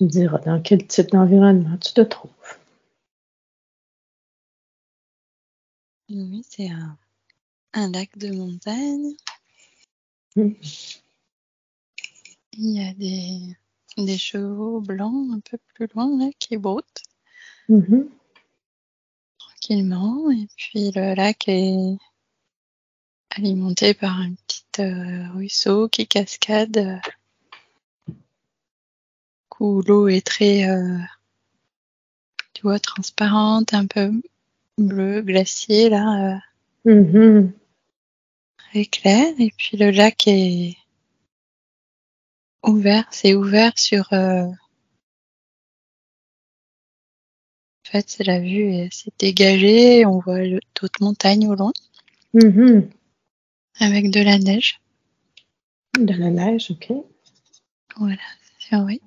me diras dans quel type d'environnement tu te trouves. Oui, c'est un lac de montagne. Mm. Il y a des chevaux blancs un peu plus loin là, qui broutent Mhm. tranquillement. Et puis le lac est alimenté par un petit ruisseau qui cascade, où l'eau est très, tu vois, transparente, un peu bleu glacier là, Mhm. très clair. Et puis le lac est ouvert, c'est ouvert sur. En fait, c'est la vue est assez dégagée. On voit d'autres montagnes au loin Mhm. avec de la neige. De la neige, OK. Voilà, c'est oui.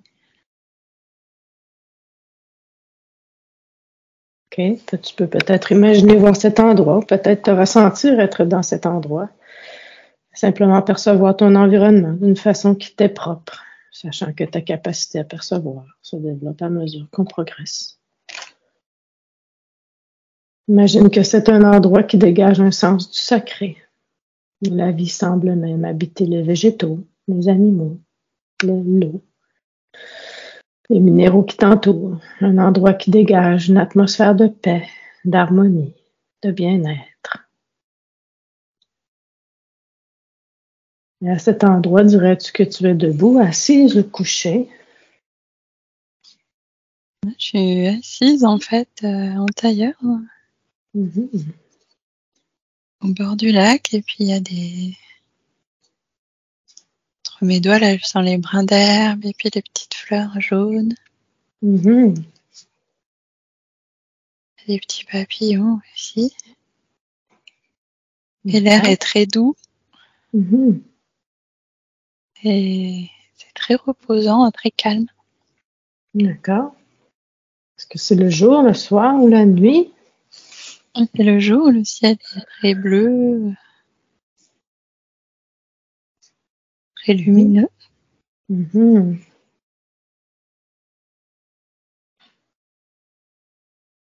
OK. Tu peux peut-être imaginer voir cet endroit, peut-être te ressentir être dans cet endroit. Simplement percevoir ton environnement d'une façon qui t'est propre, sachant que ta capacité à percevoir se développe à mesure qu'on progresse. Imagine que c'est un endroit qui dégage un sens du sacré. La vie semble même habiter les végétaux, les animaux, l'eau, les minéraux qui t'entourent. Un endroit qui dégage une atmosphère de paix, d'harmonie, de bien-être. Et à cet endroit, dirais-tu que tu es debout, assise ou couchée? Je suis assise en fait en tailleur Mhm. au bord du lac et puis il y a entre mes doigts là je sens les brins d'herbe et puis les petites fleurs jaunes, Mhm. des petits papillons aussi et l'air est très doux Mhm. et c'est très reposant, très calme. D'accord. Est-ce que c'est le jour, le soir ou la nuit? C'est le jour, le ciel est très bleu, très lumineux. Mhm.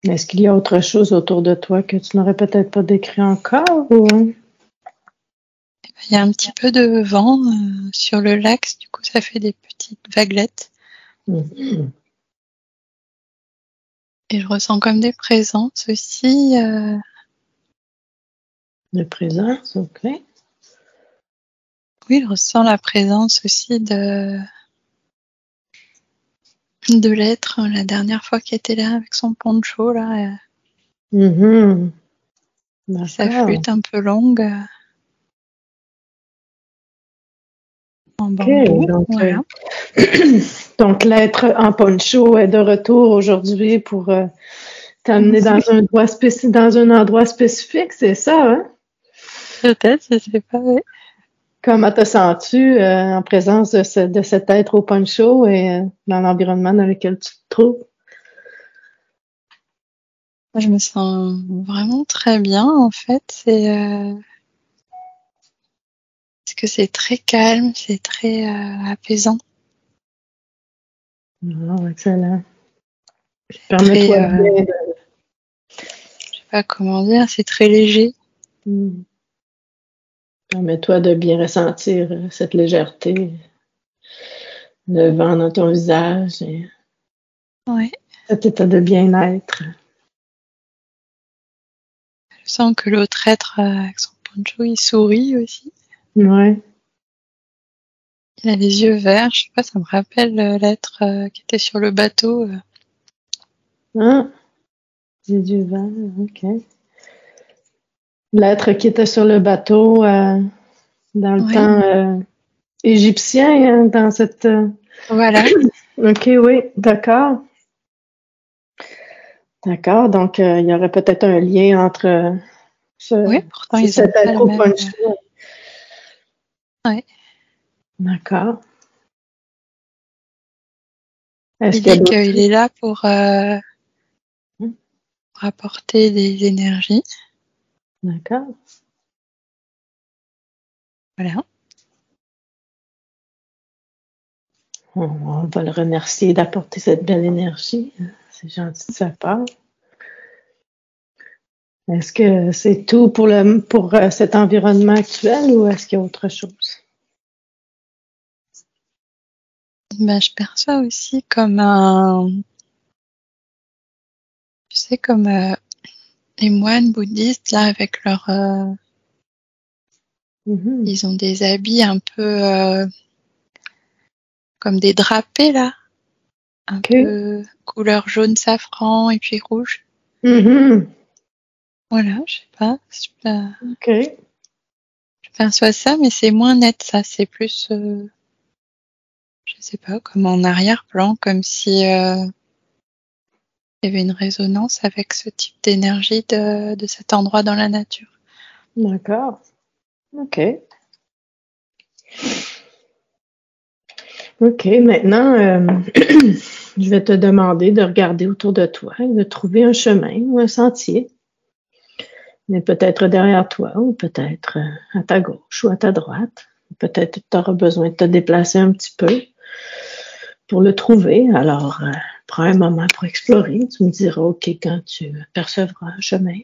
Est-ce qu'il y a autre chose autour de toi que tu n'aurais peut-être pas décrit encore? Ou... Il y a un petit peu de vent sur le lac, du coup ça fait des petites vaguelettes. Mhm. Et je ressens comme des présences aussi. De présence, OK. Oui, je ressens la présence aussi de l'être la dernière fois qui était là avec son poncho là, Mhm. sa D'accord. flûte un peu longue en OK. bambou. Donc, Voilà. donc l'être en poncho est de retour aujourd'hui pour t'amener dans dans un endroit spécifique, c'est ça, hein? Peut-être, je sais pas. Ouais. Comment te sens-tu en présence de cet être au poncho et dans l'environnement dans lequel tu te trouves? Moi, je me sens vraiment très bien en fait. Parce que c'est très calme, c'est très apaisant. Oh, excellent. Très, Permets-toi bien je sais pas comment dire, c'est très léger. permets-toi de bien ressentir cette légèreté, le vent dans ton visage et Ouais. cet état de bien-être. Je sens que l'autre être avec son poncho, il sourit aussi. Ouais. Il a les yeux verts, je sais pas, ça me rappelle l'être qui était sur le bateau. Ah, j'ai du vent, OK. L'être qui était sur le bateau dans le Oui, temps égyptien, hein, dans cette... voilà. OK, oui, d'accord. D'accord, donc il y aurait peut-être un lien entre Oui, pourtant ils ont cet pas le être au même. poncho. Ouais. D'accord. Est-ce Il qu'il y a dit d'autres qu'il choses? est là pour apporter des énergies. D'accord. Voilà. On va le remercier d'apporter cette belle énergie. C'est gentil de sa part. Est-ce que c'est tout pour cet environnement actuel ou est-ce qu'il y a autre chose? Je perçois aussi comme les moines bouddhistes là avec leur ils ont des habits un peu comme des drapés là, un peu couleur jaune safran et puis rouge. Voilà, je sais pas. Je perçois ça, mais c'est moins net ça, c'est plus je sais pas, comme en arrière-plan, comme si il y avait une résonance avec ce type d'énergie de cet endroit dans la nature. D'accord. OK. OK, maintenant, je vais te demander de regarder autour de toi et de trouver un chemin ou un sentier. Mais peut-être derrière toi ou peut-être à ta gauche ou à ta droite. Peut-être que tu auras besoin de te déplacer un petit peu pour le trouver. Alors, prends un moment pour explorer. Tu me diras OK quand tu percevras un chemin.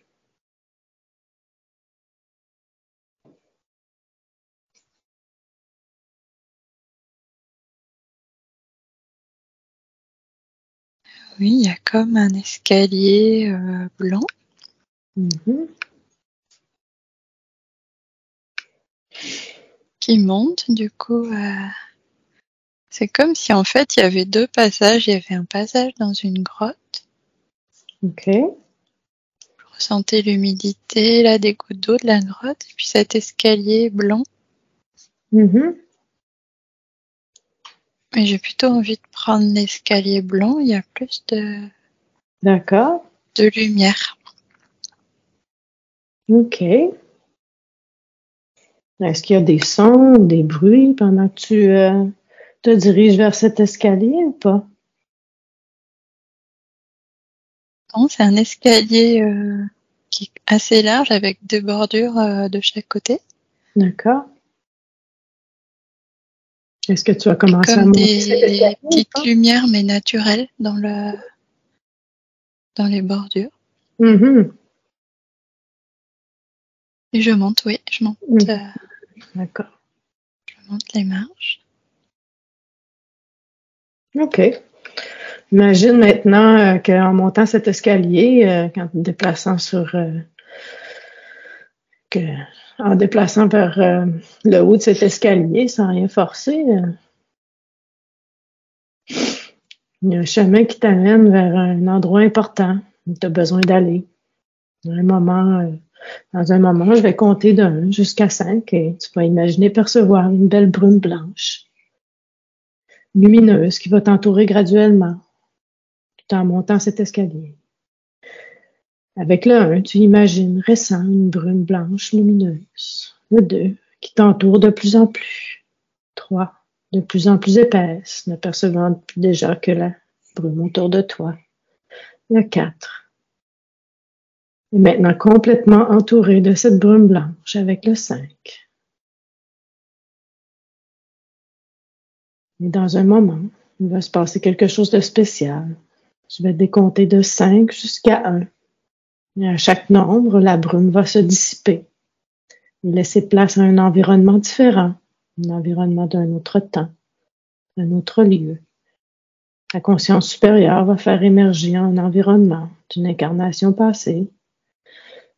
Oui, il y a comme un escalier blanc. Qui monte, du coup, c'est comme si en fait il y avait deux passages. Il y avait un passage dans une grotte. OK. Je ressentais l'humidité, là, des gouttes d'eau de la grotte, et puis cet escalier blanc. Mais j'ai plutôt envie de prendre l'escalier blanc. Il y a plus D'accord. de lumière. OK. Est-ce qu'il y a des sons ou des bruits pendant que tu te diriges vers cet escalier ou pas? Non, c'est un escalier qui est assez large avec deux bordures de chaque côté. D'accord. Est-ce que tu as commencé à comme monter cet escalier? des petites lumières, mais naturelles, dans les bordures. Et je monte, oui, je monte. D'accord. Je monte les marches. OK. Imagine maintenant qu'en montant cet escalier, en déplaçant en déplaçant vers le haut de cet escalier sans rien forcer, il y a un chemin qui t'amène vers un endroit important où tu as besoin d'aller. Dans un moment, je vais compter d'1 jusqu'à 5 et tu vas imaginer percevoir une belle brume blanche, lumineuse, qui va t'entourer graduellement tout en montant cet escalier. Avec le 1, tu imagines récent une brume blanche lumineuse. Le 2, qui t'entoure de plus en plus. 3, de plus en plus épaisse, ne percevant déjà que la brume autour de toi. Le 4, est maintenant complètement entouré de cette brume blanche avec le 5. Et dans un moment, il va se passer quelque chose de spécial. Je vais décompter de 5 jusqu'à 1. Et à chaque nombre, la brume va se dissiper et laisser place à un environnement différent, un environnement d'un autre temps, d'un autre lieu. Ta conscience supérieure va faire émerger un environnement d'une incarnation passée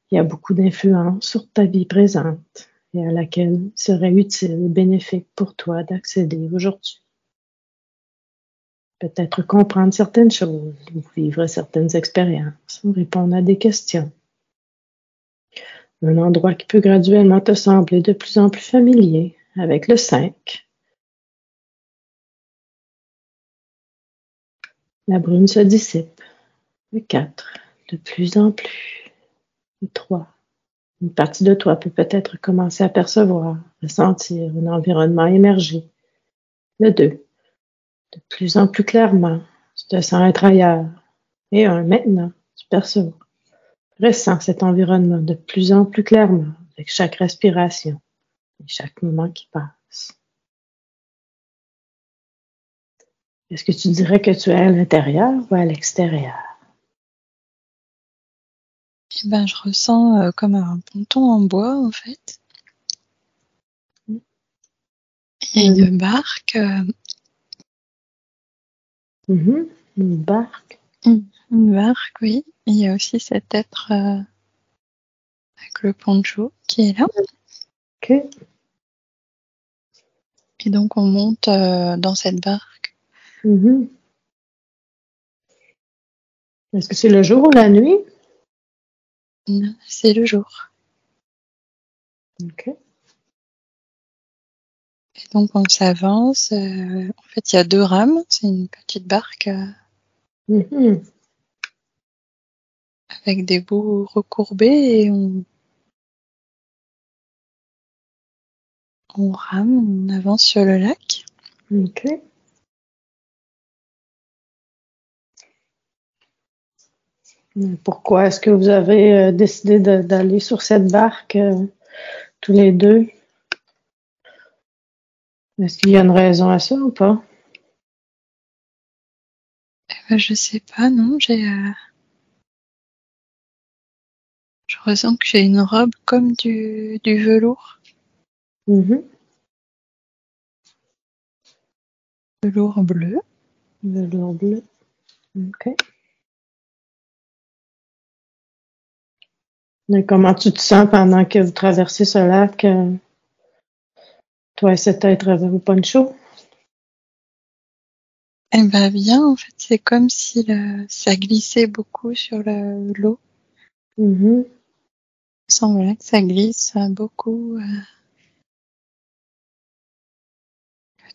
qui a beaucoup d'influence sur ta vie présente et à laquelle il serait utile et bénéfique pour toi d'accéder aujourd'hui. Peut-être comprendre certaines choses, ou vivre certaines expériences, ou répondre à des questions. Un endroit qui peut graduellement te sembler de plus en plus familier avec le 5. La brume se dissipe. Le 4, de plus en plus. Le 3, une partie de toi peut peut-être commencer à percevoir, à sentir un environnement émerger. Le 2, de plus en plus clairement, tu te sens être ailleurs. Et 1, maintenant, tu perçois. Ressens cet environnement de plus en plus clairement avec chaque respiration et chaque moment qui passe. Est-ce que tu dirais que tu es à l'intérieur ou à l'extérieur? Eh ben, je ressens comme un ponton en bois, en fait. Il y a une barque. Une barque. Une barque, oui. Il y a aussi cet être avec le poncho qui est là. OK. Et donc, on monte dans cette barque. Est-ce que c'est le jour ou la nuit? Non, c'est le jour. OK. Et donc, on s'avance. En fait, il y a 2 rames. C'est une petite barque avec des bouts recourbés et on rame, on avance sur le lac. OK. Pourquoi est-ce que vous avez décidé d'aller sur cette barque tous les deux? Est-ce qu'il y a une raison à ça ou pas? Je sais pas, non, je ressens que j'ai une robe comme du velours. Velours bleu. Velours bleu. OK. Mais comment tu te sens pendant que vous traversez ce lac, toi et cet être au poncho? Eh ben bien, en fait, c'est comme si ça glissait beaucoup sur l'eau. Il semble que ça glisse beaucoup.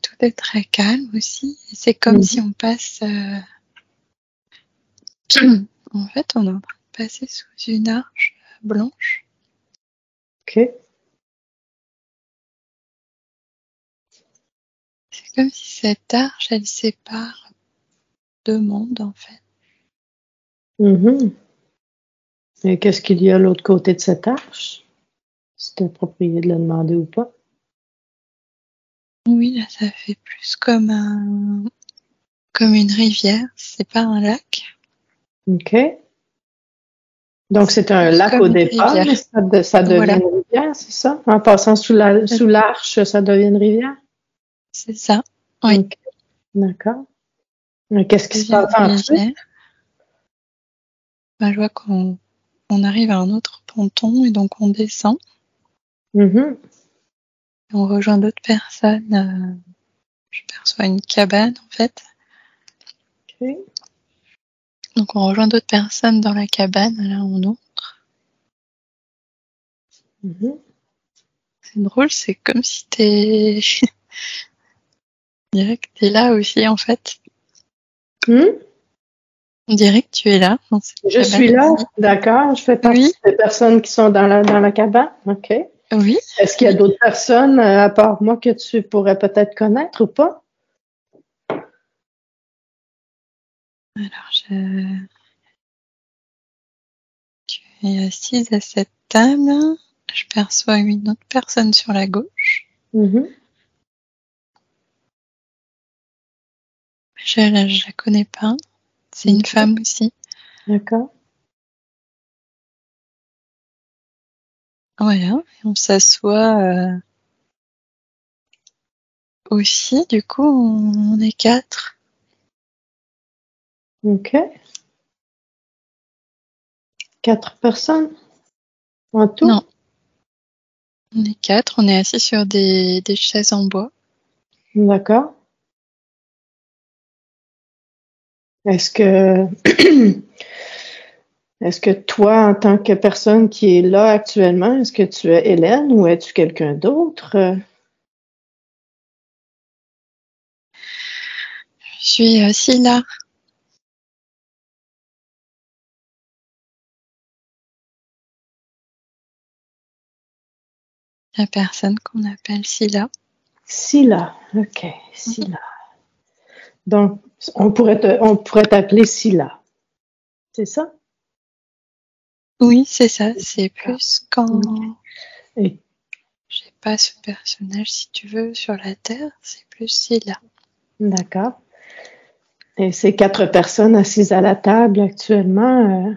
Tout est très calme aussi. Et c'est comme si on passe. En fait, on est en train de passer sous une arche blanche. OK. C'est comme si cette arche, elle sépare 2 mondes, en fait. Et qu'est-ce qu'il y a à l'autre côté de cette arche? Si tu es approprié de le demander ou pas. Oui, là, ça fait plus comme une rivière. C'est pas un lac. OK. Donc, c'est un Plus lac comme au une départ, rivière. mais ça devient Voilà, une rivière, c'est ça? En passant sous l'arche, ça devient une rivière? c'est ça. Oui, OK. D'accord. Mais qu'est-ce qui ça se devient passe une ensuite? rivière. Ben, je vois qu'on arrive à un autre ponton et donc on descend. Mhm. Et on rejoint d'autres personnes. Je perçois une cabane, en fait. OK. Donc on rejoint d'autres personnes dans la cabane, là où on entre. Mhm. C'est drôle, c'est comme si on dirait que t'es là aussi, en fait. On dirait que tu es là, dans cette Je cabane suis là, aussi. d'accord. Je fais Oui, partie des personnes qui sont dans la cabane. OK. oui, Est-ce qu'il y a oui. d'autres personnes, à part moi, que tu pourrais peut-être connaître ou pas? Alors, tu es assise à cette table. Je perçois une autre personne sur la gauche. Mhm. Je la connais pas. C'est une OK. femme aussi. D'accord. Voilà. Et on s'assoit aussi. Du coup, on est 4. OK. 4 personnes en tout? Non, on est 4. On est assis sur des chaises en bois. D'accord. Est-ce que, est-ce que toi, en tant que personne qui est là actuellement, est-ce que tu es Hélène ou es-tu quelqu'un d'autre? Je suis Scylla, la personne qu'on appelle Scylla. Scylla. OK. Scylla. Donc, on pourrait t'appeler Scylla. C'est ça? Oui, c'est ça. C'est D'accord. plus quand Et, j'ai pas ce personnage, si tu veux, sur la Terre. C'est plus Scylla. d'accord. Et ces 4 personnes assises à la table actuellement,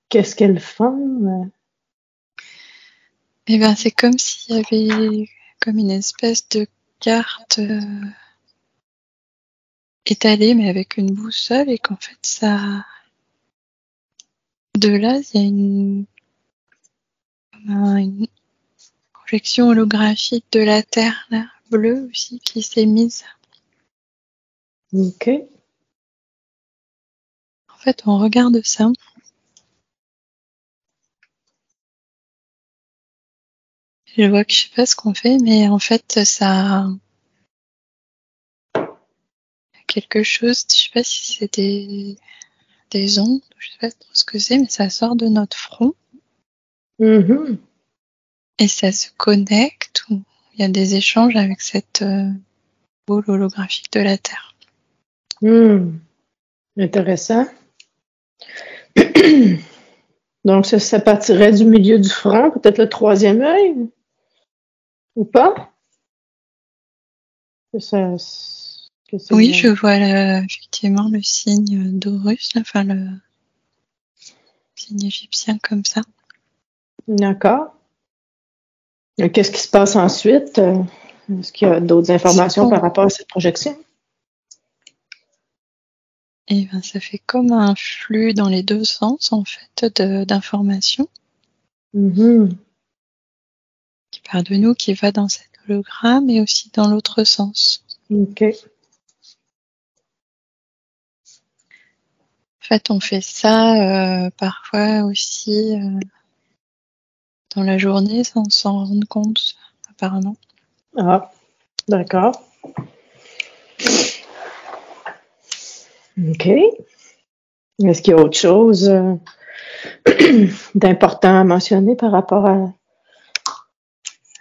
qu'est-ce qu'elles font? Eh ben, c'est comme s'il y avait comme une espèce de carte étalée, mais avec une boussole, et qu'en fait, ça, de là, il y a une projection holographique de la Terre, là, bleue aussi, qui s'est mise. OK. En fait, on regarde ça. Je vois que je sais pas ce qu'on fait, mais en fait, ça a quelque chose, je sais pas si c'est des ondes, je sais pas trop ce que c'est, mais ça sort de notre front Mhm. et ça se connecte, ou il y a des échanges avec cette boule holographique de la Terre. Intéressant. Donc, ça partirait du milieu du front, peut-être le 3e œil, ou pas? Oui, je vois effectivement le signe d'Horus, enfin le signe égyptien comme ça. D'accord. Et qu'est-ce qui se passe ensuite? Est-ce qu'il y a d'autres informations par rapport à cette projection? Et ben, ça fait comme un flux dans les deux sens, en fait, d'informations qui part de nous, qui va dans cet hologramme et aussi dans l'autre sens. OK. En fait, on fait ça parfois aussi dans la journée sans s'en rendre compte, apparemment. Ah, d'accord. OK. Est-ce qu'il y a autre chose d'important à mentionner par rapport à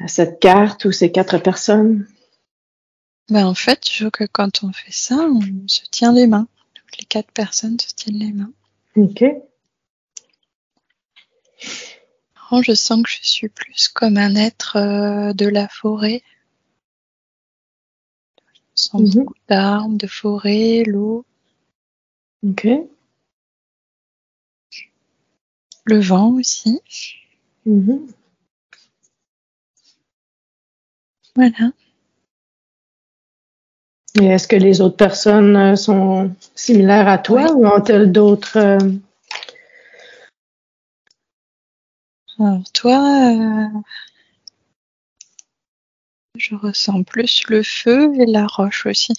cette carte ou ces 4 personnes? Ben, en fait, je veux que quand on fait ça, on se tient les mains. Toutes les 4 personnes se tiennent les mains. OK. Alors, je sens que je suis plus comme un être de la forêt. Je sens beaucoup d'arbres, de forêt, l'eau. OK. Le vent aussi. Voilà. Et est-ce que les autres personnes sont similaires à toi ou ont-elles d'autres... Alors toi, je ressens plus le feu et la roche aussi.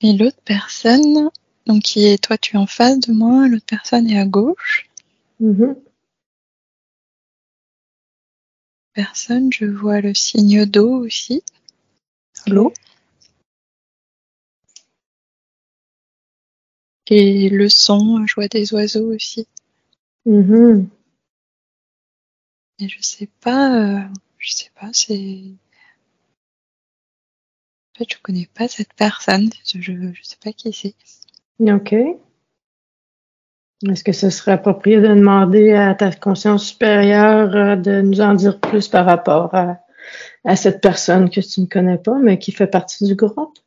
Et l'autre personne, donc qui est, toi tu es en face de moi, l'autre personne est à gauche. Personne, je vois le signe d'eau aussi. L'eau. Et le son, je vois des oiseaux aussi. Et je sais pas, c'est... En fait, je connais pas cette personne, je sais pas qui c'est. OK. Est-ce que ce serait approprié de demander à ta conscience supérieure de nous en dire plus par rapport à cette personne que tu ne connais pas, mais qui fait partie du groupe?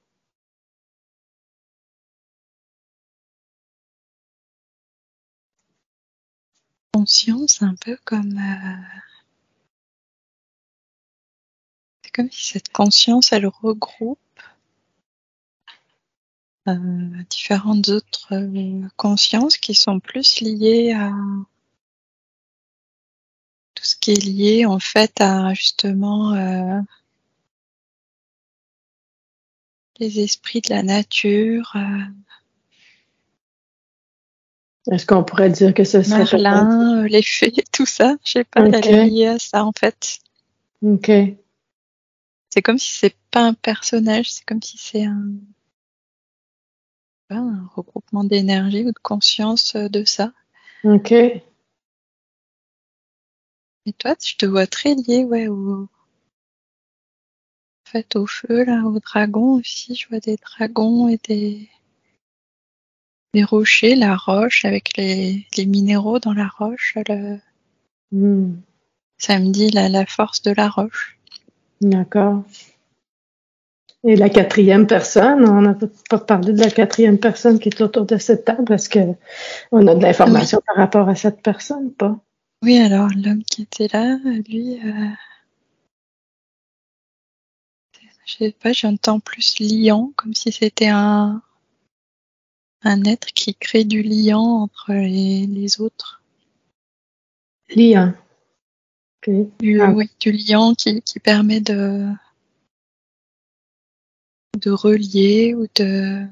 Conscience, un peu comme... c'est comme si cette conscience, elle regroupe différentes autres consciences qui sont plus liées à tout ce qui est lié en fait à justement les esprits de la nature, Est-ce qu'on pourrait dire que ce serait peut-être... Merlin, les fées, tout ça, je sais pas, elle est liée à ça en fait. OK. C'est comme si c'est pas un personnage, c'est comme si c'est un regroupement d'énergie ou de conscience de ça. OK. Et toi, je te vois très lié, en fait, au feu, là, au dragon aussi. Je vois des dragons et des rochers, la roche avec les minéraux dans la roche. Ça me dit la force de la roche. D'accord. Et la quatrième personne, on n'a pas parlé de la quatrième personne qui est autour de cette table. Est-ce qu'on a de l'information par rapport à cette personne, pas? Oui, alors l'homme qui était là, lui, je sais pas, j'entends plus liant, comme si c'était un être qui crée du liant entre les autres. Liant. Okay. Oui, du liant qui permet de relier ou de...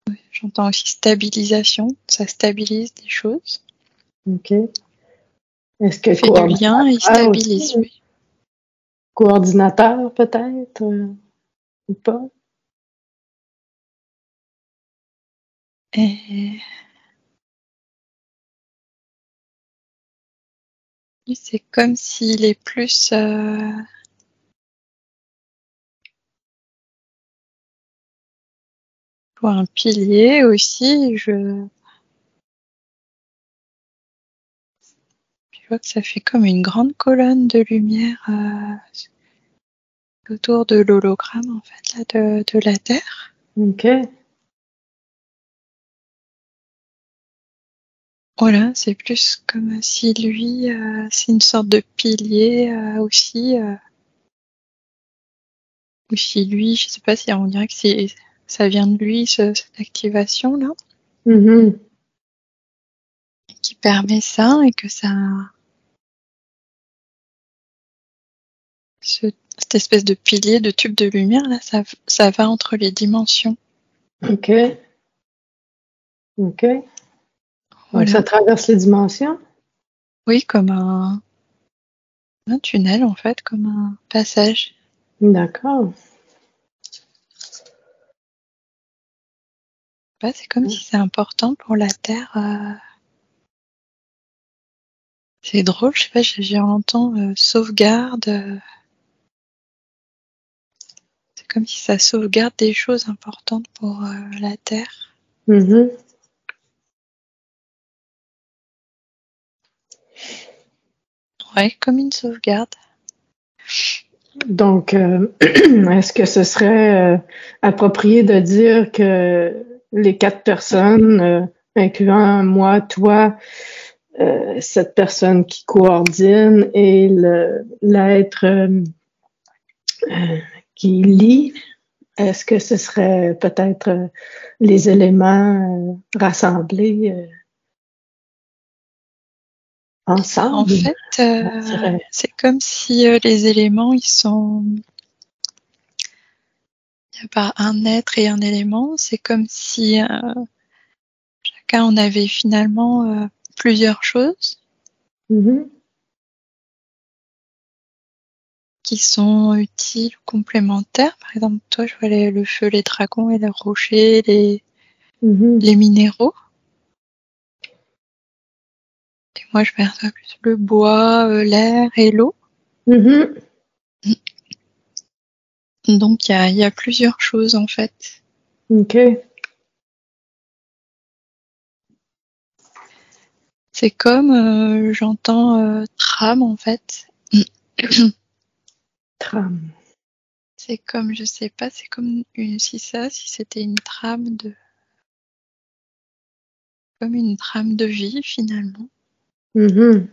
Oui, j'entends aussi stabilisation, ça stabilise des choses. OK. Est-ce que Il fait du lien et il stabilise, aussi, oui. Coordinateur peut-être, ou pas? Et c'est comme s'il est plus... pour un pilier aussi, je vois que ça fait comme une grande colonne de lumière autour de l'hologramme, en fait, là, de la Terre. OK. Voilà, c'est plus comme si lui, c'est une sorte de pilier aussi. Ou si lui, je sais pas si on dirait que ça vient de lui, cette activation-là. Mm-hmm. Qui permet ça et que ça... cette espèce de pilier, de tube de lumière, là, ça va entre les dimensions. OK. OK. Voilà. Donc, ça traverse les dimensions? Oui, comme un tunnel, en fait, comme un passage. D'accord. C'est comme si c'est important pour la Terre. C'est drôle, je sais pas, j'entends sauvegarde. C'est comme si ça sauvegarde des choses importantes pour la Terre. Mm-hmm. Ouais, comme une sauvegarde. Donc, est-ce que ce serait approprié de dire que les 4 personnes, incluant moi, toi, cette personne qui coordine et l'être qui lit, est-ce que ce serait peut-être les éléments rassemblés ensemble? En fait, c'est comme si les éléments, ils sont... Il n'y a pas un être et un élément, c'est comme si chacun en avait finalement plusieurs choses. Mm-hmm. Qui sont utiles ou complémentaires. Par exemple, toi, je vois le feu, les dragons et les rochers, les minéraux. Et moi, je perçois plus le bois, l'air et l'eau. Mm-hmm. Donc, il y a plusieurs choses, en fait. OK. C'est comme, j'entends trame, en fait. Trame. C'est comme, je sais pas, c'est comme si c'était une trame comme une trame de vie, finalement. Mm-hmm.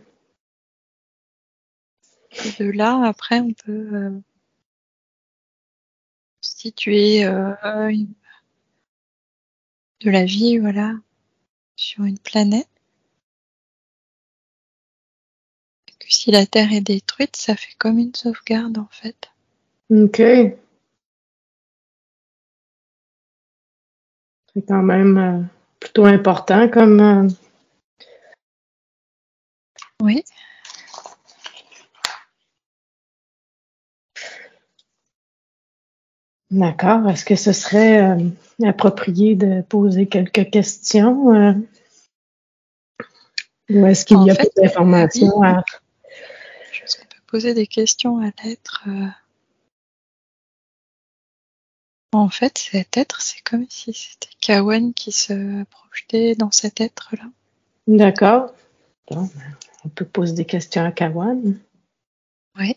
Et de là, après, on peut situer de la vie, voilà, sur une planète. Et que si la Terre est détruite, ça fait comme une sauvegarde, en fait. OK. C'est quand même plutôt important comme... Oui. D'accord. Est-ce que ce serait approprié de poser quelques questions? Ou est-ce qu'il y a plus d'informations? Oui. Je pense qu'on peut poser des questions à l'être. En fait, cet être, c'est comme si c'était Kawan qui se projetait dans cet être-là. D'accord. Bon, on peut poser des questions à Kawan. Oui.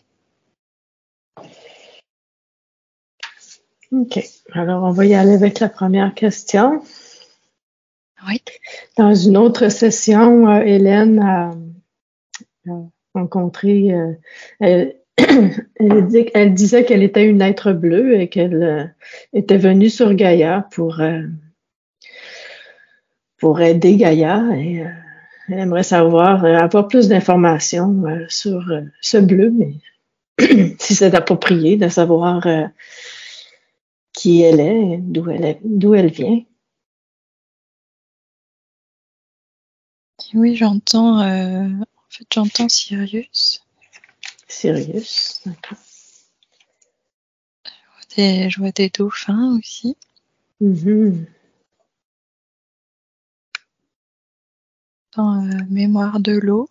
OK. Alors, on va y aller avec la première question. Oui. Dans une autre session, Hélène a rencontré, elle disait qu'elle était une être bleue et qu'elle était venue sur Gaïa pour aider Gaïa et elle aimerait savoir, avoir plus d'informations sur ce bleu, mais si c'est approprié de savoir qui elle est, d'où elle vient. Oui, j'entends Sirius. Sirius, d'accord. Je vois des dauphins aussi. Mm-hmm. Dans Mémoire de l'eau.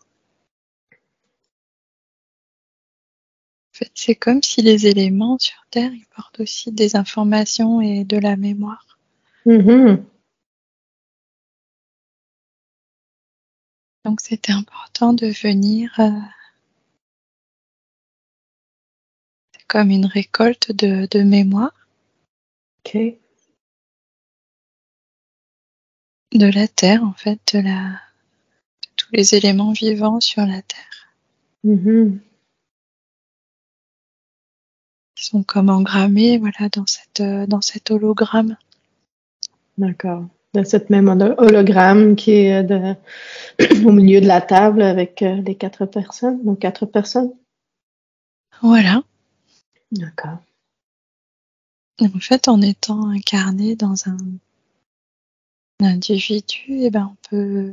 En fait, c'est comme si les éléments sur Terre, ils portent aussi des informations et de la mémoire. Mm-hmm. Donc, c'était important de venir. C'est comme une récolte de mémoire. OK. De la Terre, en fait, de tous les éléments vivants sur la Terre. Mm-hmm. Qui sont comme engrammés, voilà, dans cet hologramme. D'accord. De cette même hologramme qui est au milieu de la table avec les 4 personnes, donc 4 personnes. Voilà. D'accord. Et en fait, en étant incarné dans un individu, eh ben, on peut.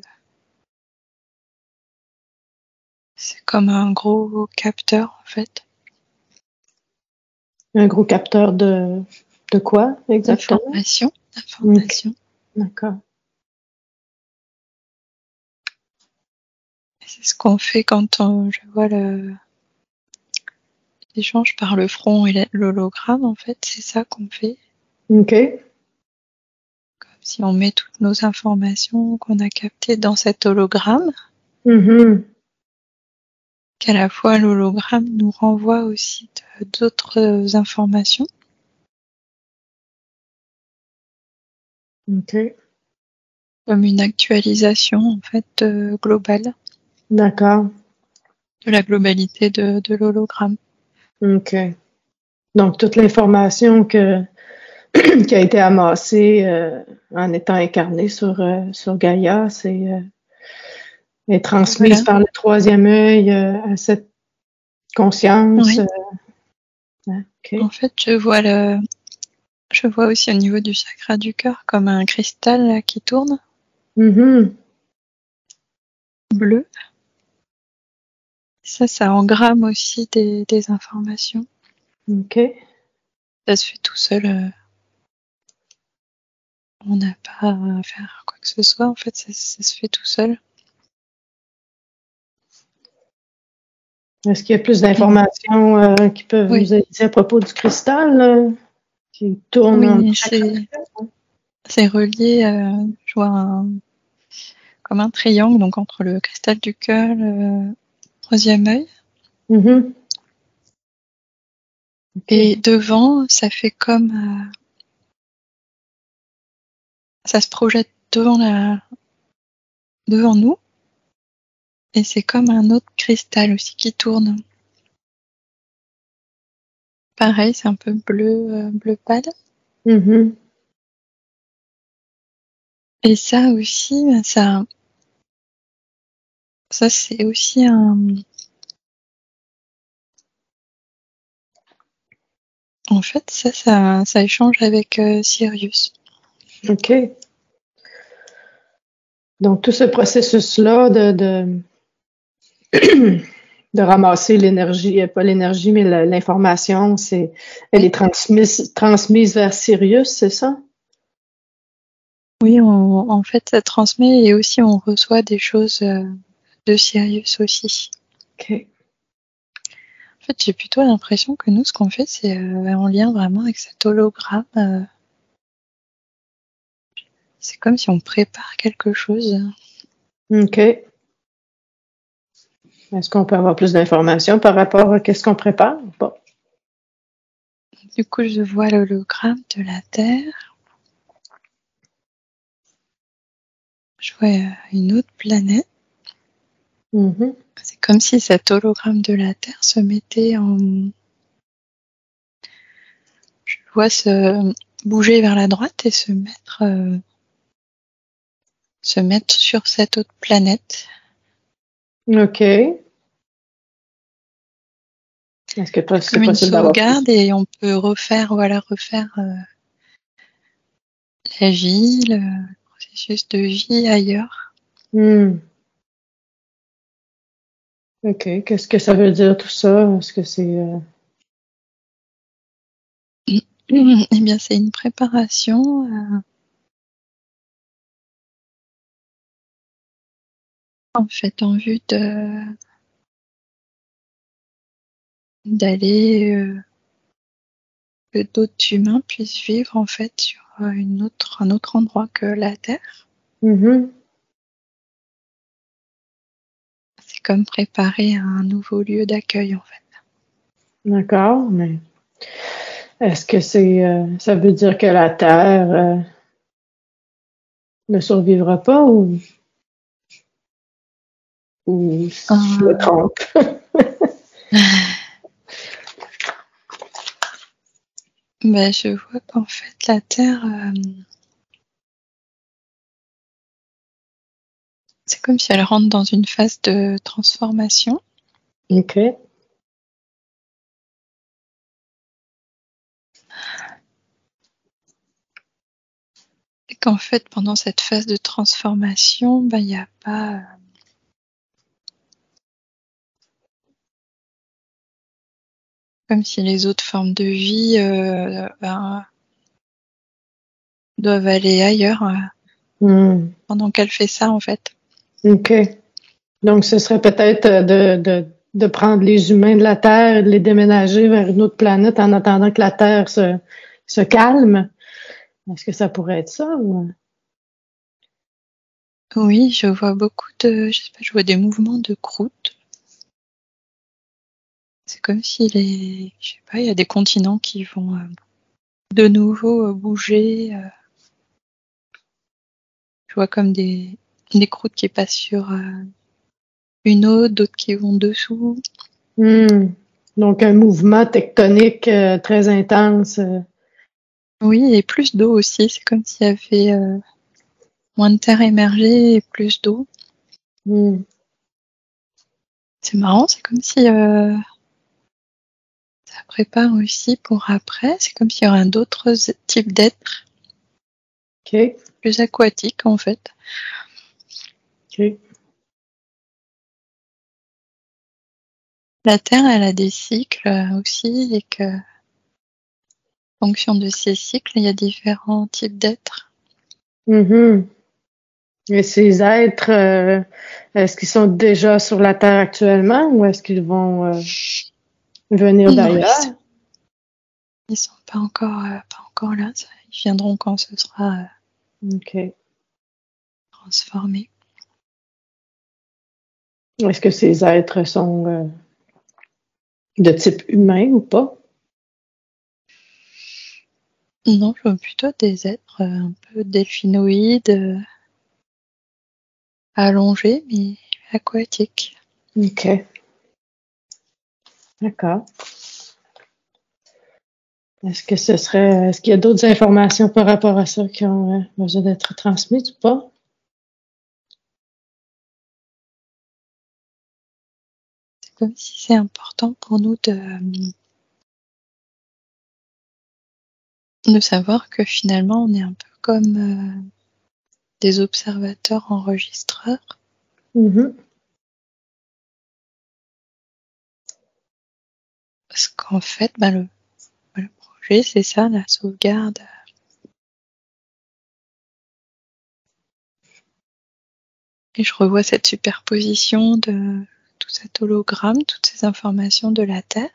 C'est comme un gros capteur, en fait. Un gros capteur de quoi exactement? D'information. Okay. D'accord. C'est ce qu'on fait quand je vois l'échange par le front et l'hologramme, en fait, c'est ça qu'on fait. OK. Comme si on met toutes nos informations qu'on a captées dans cet hologramme, Mm-hmm. qu'à la fois l'hologramme nous renvoie aussi d'autres informations. OK. Comme une actualisation, en fait, globale. D'accord. De la globalité de l'hologramme. OK. Donc, toute l'information qui a été amassée en étant incarnée sur Gaïa, est transmise par le troisième œil à cette conscience. Oui. Okay. En fait, je vois aussi au niveau du chakra du cœur comme un cristal là, qui tourne. Mm-hmm. Bleu. Ça engramme aussi des informations. OK. Ça se fait tout seul. On n'a pas à faire quoi que ce soit. En fait, ça se fait tout seul. Est-ce qu'il y a plus d'informations qui peuvent nous aider à propos du cristal qui tourne Oui, c'est relié. Je vois comme un triangle, donc entre le cristal du cœur, le troisième œil. Mm-hmm. Okay. Et devant, ça fait comme ça se projette devant nous, et c'est comme un autre cristal aussi qui tourne. Pareil, c'est un peu bleu pâle. Mm-hmm. Et ça aussi, ça c'est aussi en fait, ça échange avec Sirius. OK. Donc, tout ce processus-là de ramasser l'énergie, pas l'énergie, mais l'information, elle est transmise vers Sirius, c'est ça? Oui, en fait, ça transmet et aussi on reçoit des choses de Sirius aussi. OK. En fait, j'ai plutôt l'impression que nous, ce qu'on fait, c'est en lien vraiment avec cet hologramme. C'est comme si on prépare quelque chose. OK. Est-ce qu'on peut avoir plus d'informations par rapport à qu'est-ce qu'on prépare? Bon. Du coup, je vois l'hologramme de la Terre. Je vois une autre planète. C'est comme si cet hologramme de la Terre se mettait en... Je le vois se bouger vers la droite et se mettre sur cette autre planète. OK. Est-ce que toi, c'est comme une sauvegarde et on peut refaire la vie, le processus de vie ailleurs. OK. Qu'est-ce que ça veut dire tout ça? Est-ce que c'est... Eh bien, c'est une préparation en fait en vue d'aller que d'autres humains puissent vivre en fait sur un autre endroit que la Terre. C'est comme préparer un nouveau lieu d'accueil en fait. D'accord, mais est-ce que ça veut dire que la Terre ne survivra pas ou je me trompe? Je vois qu'en fait la Terre, c'est comme si elle rentre dans une phase de transformation. OK. Et qu'en fait, pendant cette phase de transformation, il n'y a pas... comme si les autres formes de vie doivent aller ailleurs pendant qu'elle fait ça, en fait. OK. Donc, ce serait peut-être de prendre les humains de la Terre et de les déménager vers une autre planète en attendant que la Terre se calme. Est-ce que ça pourrait être ça? Ou... Oui, je vois beaucoup je vois des mouvements de croûte. C'est comme si il y a des continents qui vont de nouveau bouger. Je vois comme des croûtes qui passent sur une autre, d'autres qui vont dessous. Donc, un mouvement tectonique très intense. Oui, et plus d'eau aussi. C'est comme s'il y avait moins de terre émergée et plus d'eau. C'est marrant, c'est comme si ça prépare aussi pour après. C'est comme s'il y aurait d'autres types d'êtres. OK. Plus aquatiques, en fait. OK. La Terre, elle a des cycles aussi et que, en fonction de ces cycles, il y a différents types d'êtres. Et ces êtres, est-ce qu'ils sont déjà sur la Terre actuellement ou est-ce qu'ils vont venir d'ailleurs? Non, ils sont pas encore là. Ils viendront quand ce sera transformé. Est-ce que ces êtres sont de type humain ou pas? Non, je vois plutôt des êtres un peu delphinoïdes, allongés, mais aquatiques. OK. D'accord. Est-ce qu'il y a d'autres informations par rapport à ça qui ont besoin d'être transmises ou pas? C'est comme si c'est important pour nous de savoir que finalement, on est un peu comme des observateurs enregistreurs. Parce qu'en fait, le projet, c'est ça, la sauvegarde. Et je revois cette superposition de tout cet hologramme, toutes ces informations de la Terre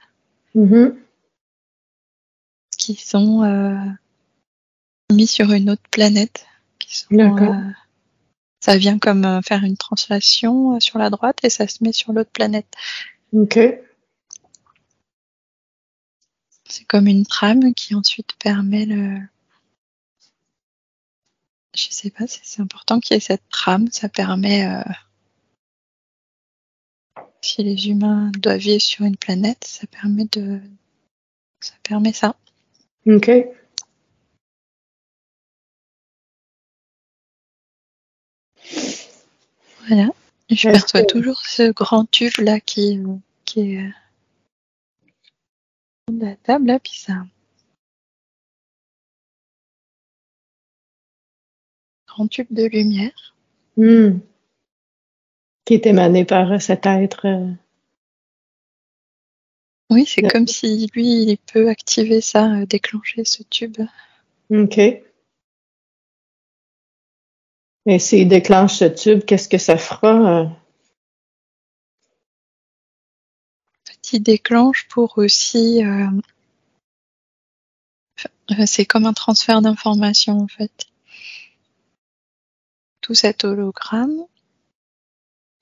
qui sont mis sur une autre planète. Ça vient comme faire une translation sur la droite et ça se met sur l'autre planète. OK. C'est comme une trame qui ensuite permet je sais pas si c'est important qu'il y ait cette trame, ça permet, si les humains doivent vivre sur une planète, ça permet ça. OK. Voilà. Je perçois toujours ce grand tube là qui est de la table là, puis ça. Grand tube de lumière. Qui est émané par cet être. Oui, c'est comme si lui, il peut activer ça, déclencher ce tube. OK. Et s'il déclenche ce tube, qu'est-ce que ça fera? En fait, il déclenche pour aussi. C'est comme un transfert d'information en fait. Tout cet hologramme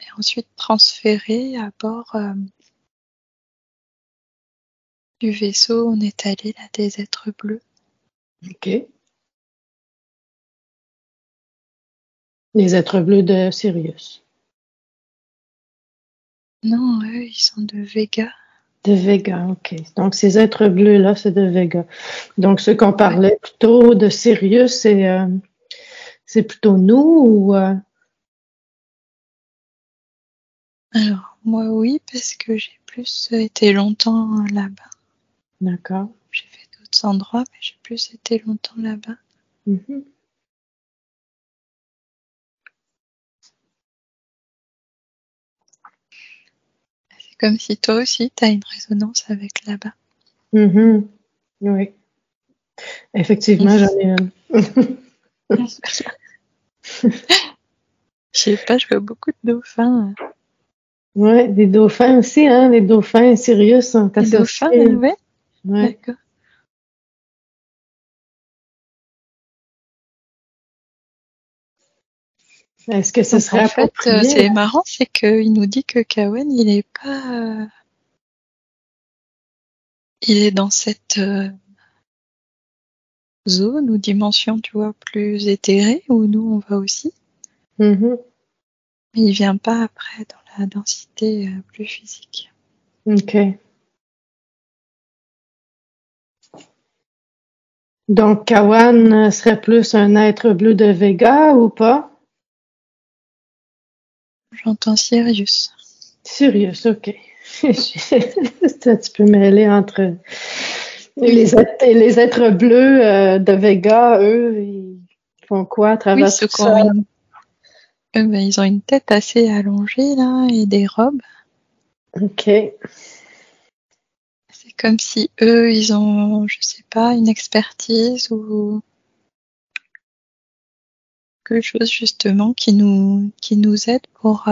est ensuite transféré à bord du vaisseau. On est allé là des êtres bleus. OK. Les êtres bleus de Sirius. Non, eux, ils sont de Vega. De Vega, OK. Donc, ces êtres bleus-là, c'est de Vega. Donc, ceux qu'on parlait plutôt de Sirius, c'est plutôt nous ou... Alors, moi, oui, parce que j'ai plus été longtemps là-bas. D'accord. J'ai fait d'autres endroits, mais j'ai plus été longtemps là-bas. Mm-hmm. C'est comme si toi aussi, tu as une résonance avec là-bas. Mm-hmm. Oui. Effectivement, j'en ai une. Je sais pas, je vois beaucoup de dauphins. Oui, des dauphins aussi, hein. Les dauphins et Sirius sont Les associés. dauphins, ouais. Ouais. D'accord. Est-ce que ce Donc, serait en fait, approprié? c'est marrant, c'est qu'il nous dit que Kawen, il est pas... il est dans cette zone ou dimension, tu vois, plus éthérée, où nous, on va aussi. Mm-hmm. Mais il vient pas après dans la densité plus physique. OK. Donc, Kawan serait plus un être bleu de Vega ou pas? J'entends Sirius. Sirius, OK. C'est un petit peu mêlé entre les êtres bleus de Vega, eux, ils font quoi à Oui, travers ceux tout qui ça? ont ils ont une tête assez allongée, là, et des robes. OK. C'est comme si eux, ils ont, je sais pas, une expertise ou quelque chose, justement, qui nous aide pour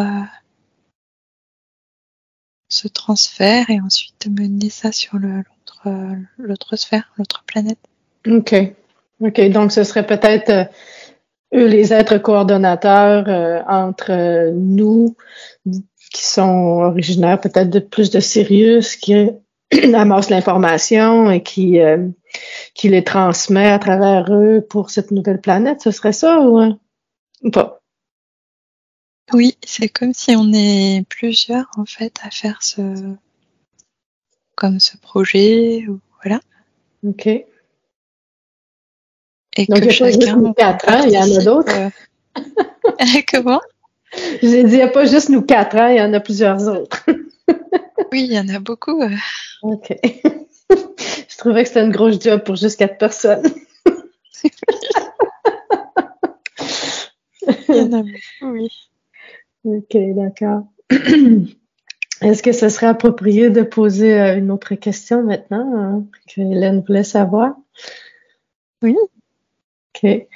ce transfert et ensuite mener ça sur l'autre sphère, l'autre planète. OK. OK. Donc, ce serait peut-être eux les êtres coordonnateurs entre nous qui sont originaires peut-être de plus de Sirius, qui amassent l'information et qui les transmet à travers eux pour cette nouvelle planète. Ce serait ça ou pas? Oui, c'est comme si on est plusieurs, en fait, à faire ce projet, ou voilà. OK. Et Donc, il que n'y a pas juste chacun, nous on quatre, hein? Il y en a participe. d'autres. Comment? J'ai dit, il n'y a pas juste nous quatre, hein? Il y en a plusieurs autres. Oui, il y en a beaucoup. OK. Je trouvais que c'était une grosse job pour juste 4 personnes. Il y en a beaucoup, oui. OK, d'accord. Est-ce que ce serait approprié de poser une autre question maintenant que Hélène voulait savoir? Oui. OK.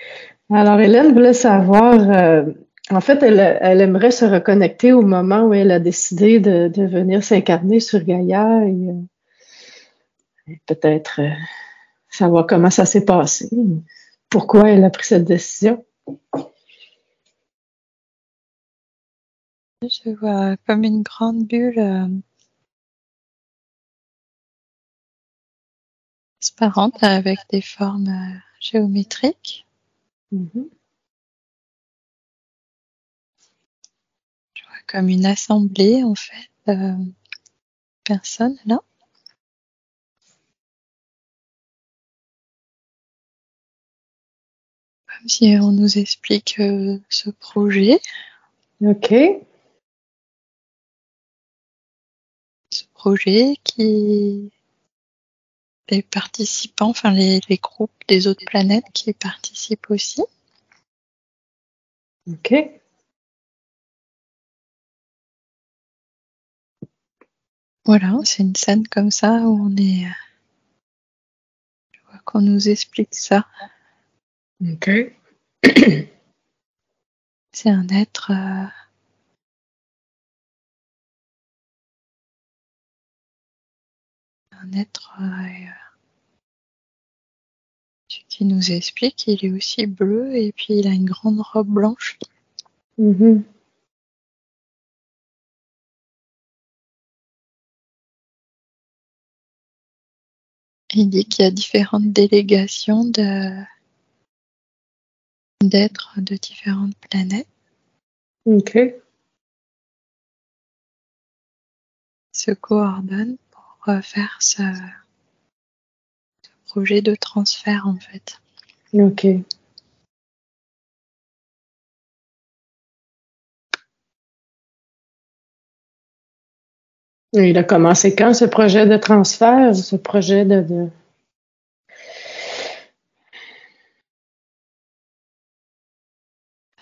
Alors, Hélène voulait savoir, en fait, elle aimerait se reconnecter au moment où elle a décidé de venir s'incarner sur Gaïa et peut-être savoir comment ça s'est passé, pourquoi elle a pris cette décision. Je vois comme une grande bulle transparente avec des formes géométriques. Mhm. Je vois comme une assemblée, en fait, personnes là. Comme si on nous explique ce projet. OK. Ce projet qui les participants, enfin les groupes des autres planètes qui y participent aussi. OK. Voilà, c'est une scène comme ça où on est. Je vois qu'on nous explique ça. OK. C'est un être. Qui nous explique, il est aussi bleu et puis il a une grande robe blanche. Mhm. Il dit qu'il y a différentes délégations d'êtres de différentes planètes. OK. Se coordonnent pour faire ce projet de transfert en fait. OK. Et il a commencé quand ce projet de transfert, ce projet de...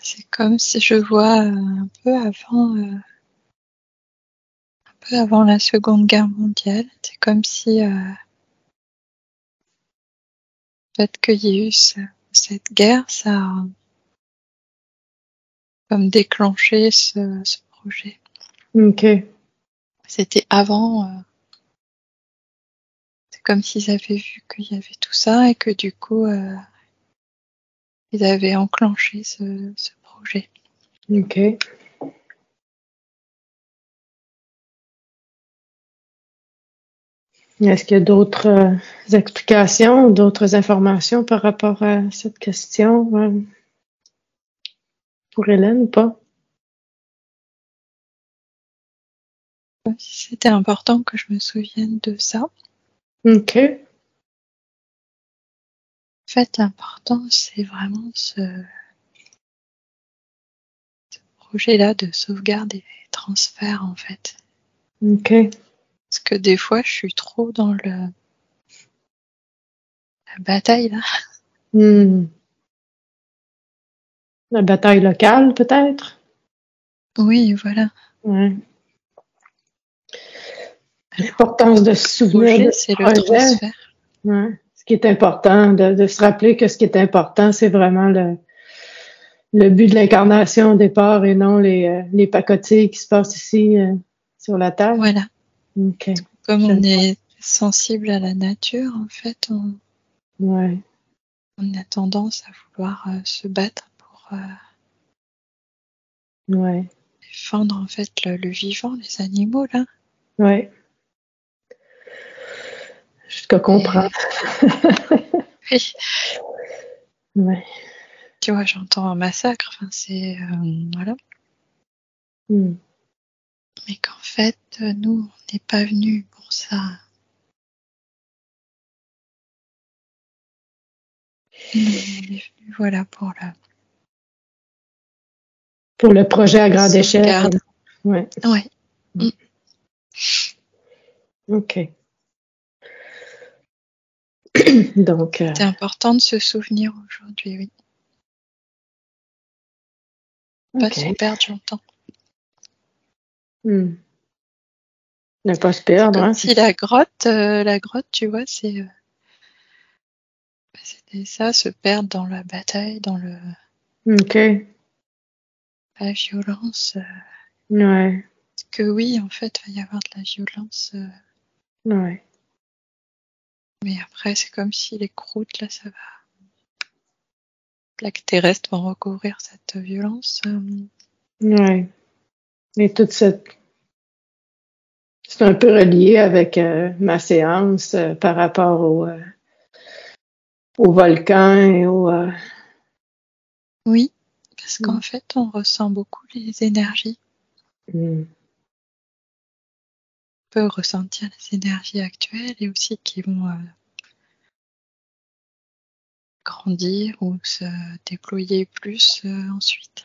C'est comme si je vois un peu avant la Seconde Guerre mondiale. C'est comme si le fait qu'il y ait eu cette guerre, ça a comme déclenché ce projet. OK. C'était avant. C'est comme s'ils avaient vu qu'il y avait tout ça et que du coup, ils avaient enclenché ce projet. OK. Est-ce qu'il y a d'autres explications, d'autres informations par rapport à cette question pour Hélène ou pas? Comme si c'était important que je me souvienne de ça. OK. En fait, l'important, c'est vraiment ce projet-là de sauvegarde et transfert, en fait. OK. Parce que des fois, je suis trop dans la bataille, là. La bataille locale, peut-être? Oui, voilà. Ouais. L'importance de se Le souvenir de projet, ce c'est le projet. transfert. Ouais. Ce qui est important, de se rappeler que ce qui est important, c'est vraiment le but de l'incarnation au départ et non les pacotilles qui se passent ici sur la Terre. Voilà. OK. Comme on est sensible à la nature, en fait, Ouais. on a tendance à vouloir se battre pour Ouais. défendre en fait le vivant, les animaux là. Ouais. Jusqu'à comprendre. Oui. Ouais. Tu vois, j'entends un massacre. Enfin, c'est voilà. Mm. Mais qu'en fait, nous, on n'est pas venus pour ça. Nous, on est venus, voilà, pour la Pour le projet à grande échelle. sauvegarde. Ouais. Ouais. Mm. OK. Donc. C'était important de se souvenir aujourd'hui, oui. Pas OK. se perdre longtemps. Mm. Ne pas se C'est perdre, comme hein, si la grotte, tu vois, c'était ça, se perdre dans la bataille, dans OK. la violence. Ouais. Parce que oui, en fait, il va y avoir de la violence. Ouais. Mais après, c'est comme si les croûtes, là, ça va. Plaques terrestres vont recouvrir cette violence. Ouais. Et toute cette... C'est un peu relié avec ma séance par rapport au volcan et Oui, parce qu'en fait, on ressent beaucoup les énergies. On peut ressentir les énergies actuelles et aussi qui vont grandir ou se déployer plus ensuite.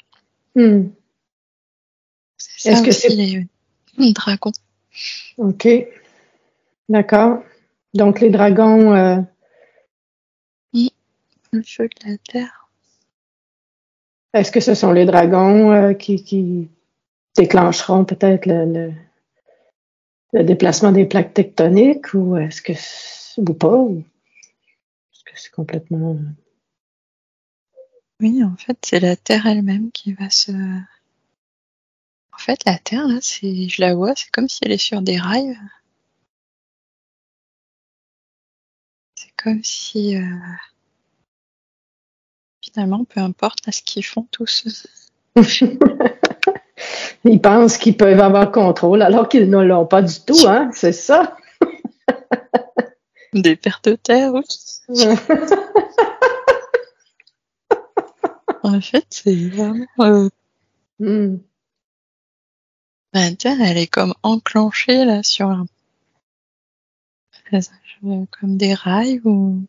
C'est ça aussi les dragons. OK. D'accord. Donc les dragons... Le feu de la terre. Est-ce que ce sont les dragons qui déclencheront peut-être le déplacement des plaques tectoniques ou est-ce que ou pas? Ou est-ce que c'est complètement... Oui, en fait, c'est la terre elle-même qui va se... En fait, la terre, là, je la vois, c'est comme si elle est sur des rails. C'est comme si, finalement, peu importe ce qu'ils font tous. Ils pensent qu'ils peuvent avoir contrôle alors qu'ils ne l'ont pas du tout, hein? C'est ça? Des pertes de terre, oui. En fait, c'est vraiment... La terre, elle est comme enclenchée là sur comme des rails ou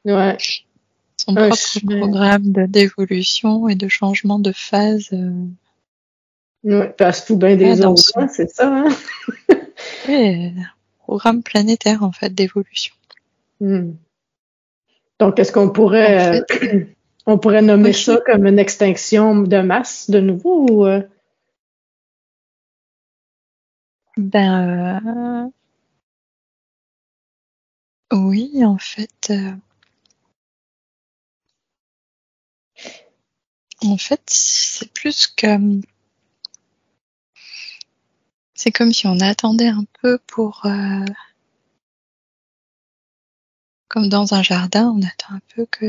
son propre programme d'évolution et de changement de phase. Oui, parce tout bien des autres, hein, c'est ça, hein? Oui, programme planétaire en fait d'évolution. Donc, est-ce qu'on pourrait on pourrait nommer ça comme une extinction de masse de nouveau ou oui, en fait, c'est plus comme c'est comme si on attendait un peu pour comme dans un jardin, on attend un peu que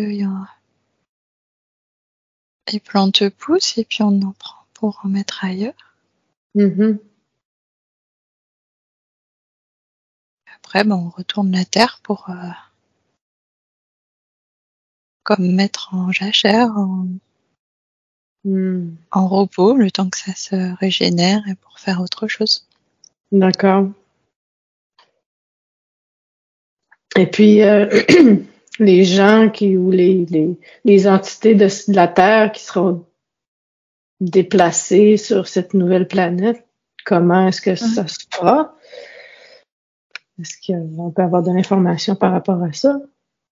les plantes poussent et puis on en prend pour en mettre ailleurs. Après, on retourne la terre pour comme mettre en jachère, en repos, le temps que ça se régénère et pour faire autre chose. D'accord. Et puis, les gens ou les entités de la Terre qui seront déplacées sur cette nouvelle planète, comment est-ce que ça se fera? Est-ce qu'on peut avoir de l'information par rapport à ça?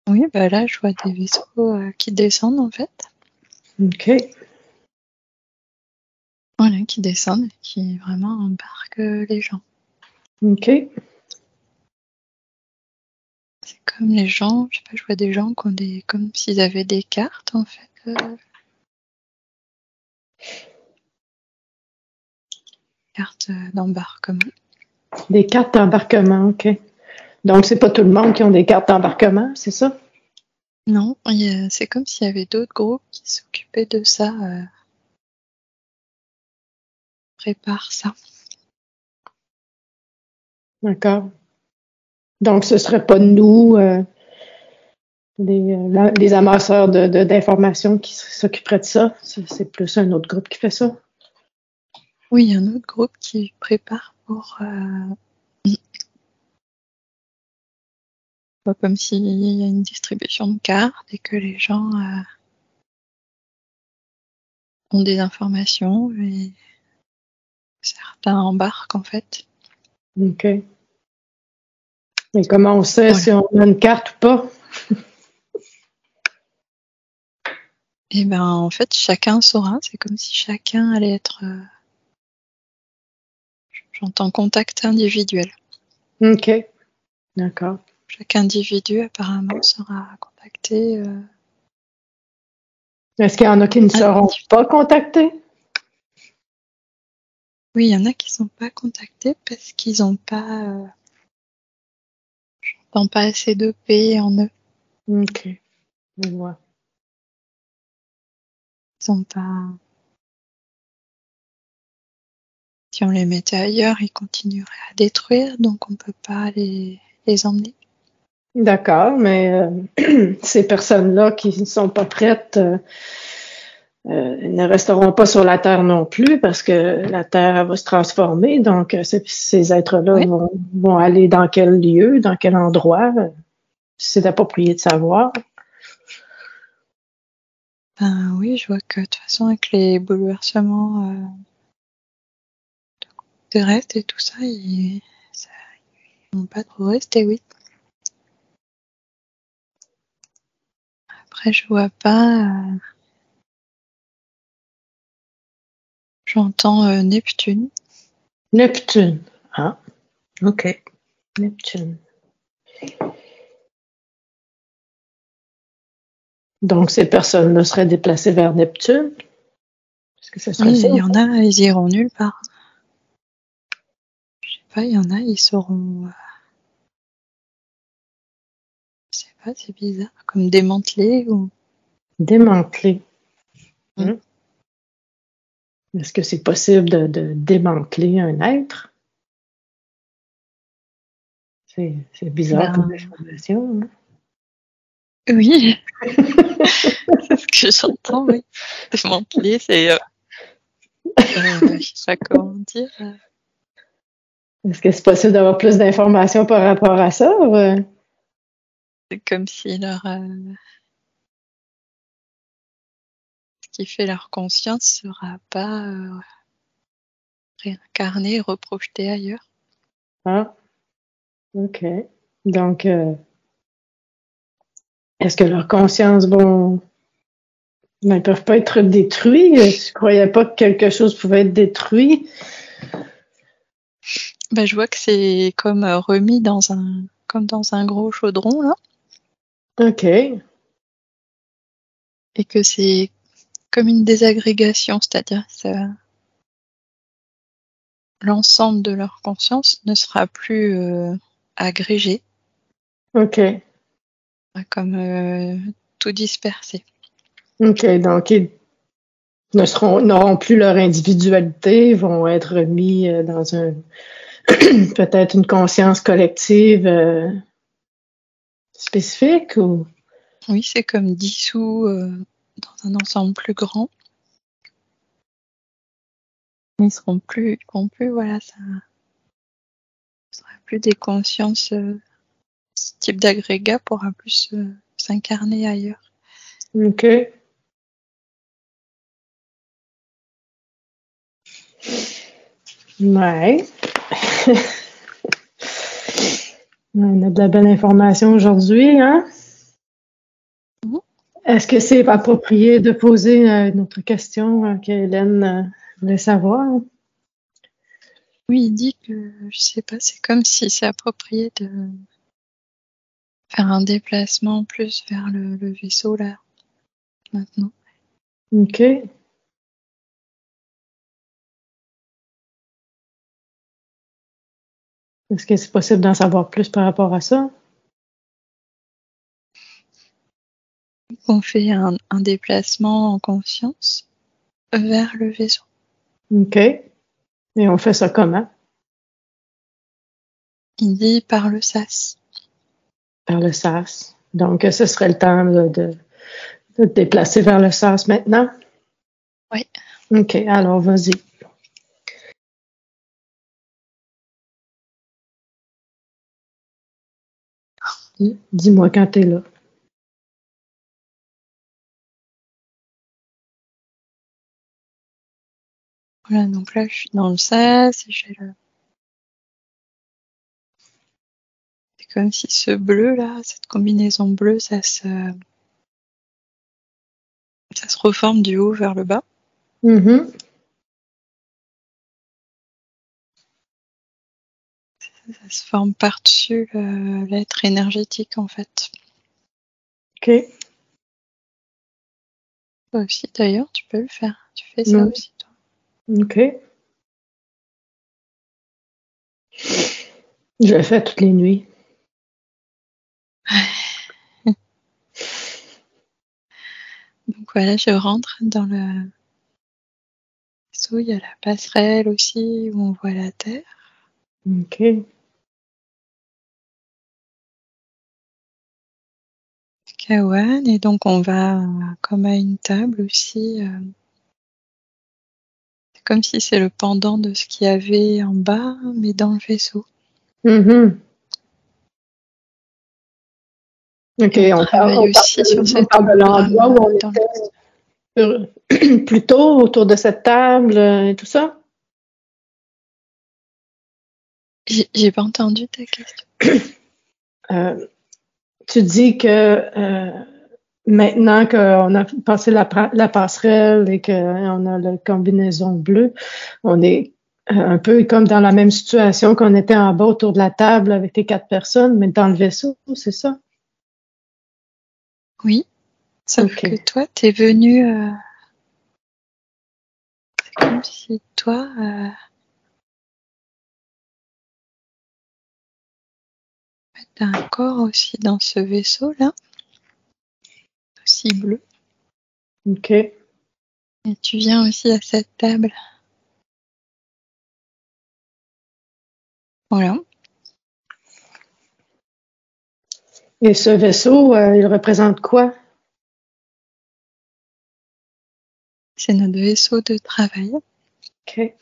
Oui, là, je vois des vaisseaux qui descendent, en fait. OK. Voilà, qui descendent et qui vraiment embarquent les gens. OK. C'est comme les gens, je sais pas, je vois des gens qui ont comme s'ils avaient des cartes, en fait. Cartes d'embarquement. Des cartes d'embarquement, OK. Donc, c'est pas tout le monde qui ont des cartes d'embarquement, c'est ça? Non, c'est comme s'il y avait d'autres groupes qui s'occupaient de ça, préparent ça. D'accord. Donc, ce serait pas nous, des amasseurs d'informations qui s'occuperaient de ça. C'est plus un autre groupe qui fait ça. Oui, il y a un autre groupe qui prépare pour... comme s'il y a une distribution de cartes et que les gens ont des informations et certains embarquent en fait. OK. Et comment on sait si on a une carte ou pas? Et en fait, chacun saura. C'est comme si chacun allait être... j'entends contact individuel. OK. D'accord. Chaque individu, apparemment, sera contacté. Est-ce qu'il y en a qui ne seront pas contactés? Oui, il y en a qui ne sont pas contactés parce qu'ils n'ont pas... j'entends pas assez de paix en eux. OK. Je vois. Ils n'ont pas... Si on les mettait ailleurs, ils continueraient à détruire, donc on ne peut pas les emmener. D'accord, mais ces personnes-là qui ne sont pas prêtes ne resteront pas sur la Terre non plus parce que la Terre elle va se transformer. Donc, ces êtres-là Ouais. vont aller dans quel lieu, dans quel endroit? C'est approprié de savoir. Ben oui, je vois que de toute façon, avec les bouleversements terrestres et tout ça, ils vont pas trop rester, oui. Après, je vois pas. J'entends Neptune. Neptune. Ah, OK. Neptune. Donc, ces personnes-là seraient déplacées vers Neptune? Est-ce que ce serait Oui, ça? il y en a, ils iront nulle part. Je sais pas, il y en a, ils seront. Je sais pas, c'est bizarre, comme démantelés ou. Démantelées. Mm. Est-ce que c'est possible de démanteler un être? C'est bizarre comme Ben information. oui, c'est ce que j'entends, oui. Démantelé, c'est. Je sais pas comment dire. Est-ce que c'est possible d'avoir plus d'informations par rapport à ça? C'est comme si ce qui fait leur conscience sera pas réincarné et reprojeté ailleurs. Ah, OK. Donc, est-ce que leurs consciences ne peuvent pas être détruits? Je croyais pas que quelque chose pouvait être détruit. Ben, je vois que c'est comme remis comme dans un gros chaudron là, OK. et que c'est comme une désagrégation, c'est-à-dire que l'ensemble de leur conscience ne sera plus agrégé, OK. comme tout dispersé. OK. Donc, ils n'auront plus leur individualité, vont être mis dans peut-être une conscience collective spécifique ou. Oui, c'est comme dissous dans un ensemble plus grand. Ils seront plus, voilà, ça ne sera plus des consciences. Ce type d'agrégat pourra plus s'incarner ailleurs. OK. Ouais. On a de la belle information aujourd'hui, hein? Mhm. Est-ce que c'est approprié de poser une autre question que Hélène voulait savoir? Oui, il dit que, je sais pas, c'est comme si c'est approprié de faire un déplacement plus vers le vaisseau là, maintenant. OK. Est-ce que c'est possible d'en savoir plus par rapport à ça? On fait un déplacement en conscience vers le vaisseau. OK. Et on fait ça comment? Il dit par le sas. Par le SAS. Donc, ce serait le temps de te déplacer vers le SAS maintenant? Oui. OK. Alors, vas-y. Dis-moi quand t'es là. Voilà, donc là, je suis dans le sas et c'est comme si ce bleu là, cette combinaison bleue, ça se reforme du haut vers le bas. Mhm. Ça se forme par-dessus l'être énergétique en fait. OK. Toi aussi d'ailleurs, tu peux le faire. Tu fais ça Non. aussi toi. OK. Je le fais toutes les nuits. Donc voilà, je rentre dans le vaisseau. Il y a la passerelle aussi où on voit la Terre. OK. Kawan, et donc on va comme à une table aussi. C'est comme si c'est le pendant de ce qu'il y avait en bas, mais dans le vaisseau. Mhm. OK, Et on travaille aussi sur cette parle de l'endroit où on dans était plus tôt autour de cette table et tout ça? J'ai pas entendu ta question. Tu dis que maintenant qu'on a passé la passerelle et qu'on a la combinaison bleue, on est un peu comme dans la même situation qu'on était en bas autour de la table avec les 4 personnes, mais dans le vaisseau, c'est ça? Oui, sauf OK. que toi, t'es venu. C'est comme si toi, t'as un corps aussi dans ce vaisseau-là, aussi bleu. OK. Et tu viens aussi à cette table. Voilà. Et ce vaisseau, il représente quoi? C'est notre vaisseau de travail. OK.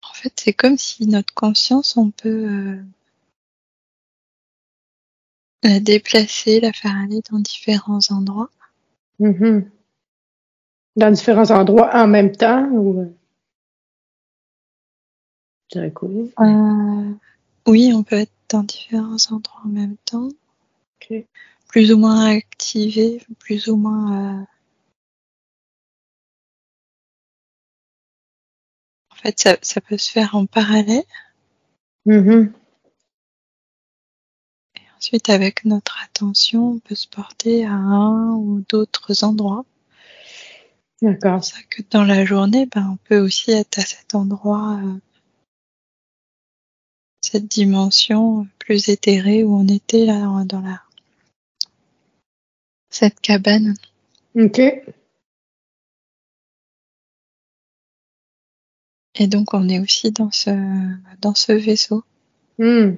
En fait, c'est comme si notre conscience, on peut la déplacer, la faire aller dans différents endroits. Mhm. Dans différents endroits en même temps ou je dirais quoi? Oui, on peut être dans différents endroits en même temps. OK. Plus ou moins activé, plus ou moins. En fait, ça peut se faire en parallèle. Mhm. Ensuite, avec notre attention, on peut se porter à un ou d'autres endroits. D'accord. C'est ça que dans la journée, on peut aussi être à cet endroit, cette dimension plus éthérée où on était là dans cette cabane. OK. Et donc, on est aussi dans ce vaisseau. Hmm.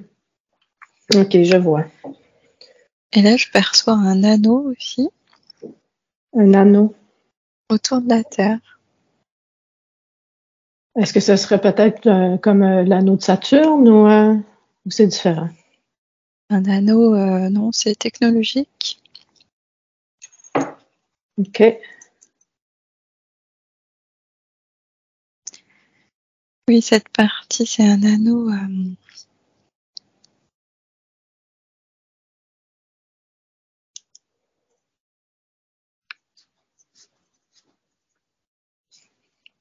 OK, je vois. Et là, je perçois un anneau aussi Un anneau. autour de la Terre. Est-ce que ce serait peut-être comme l'anneau de Saturne ou c'est différent? Un anneau, non, c'est technologique. OK. Oui, cette partie, c'est un anneau.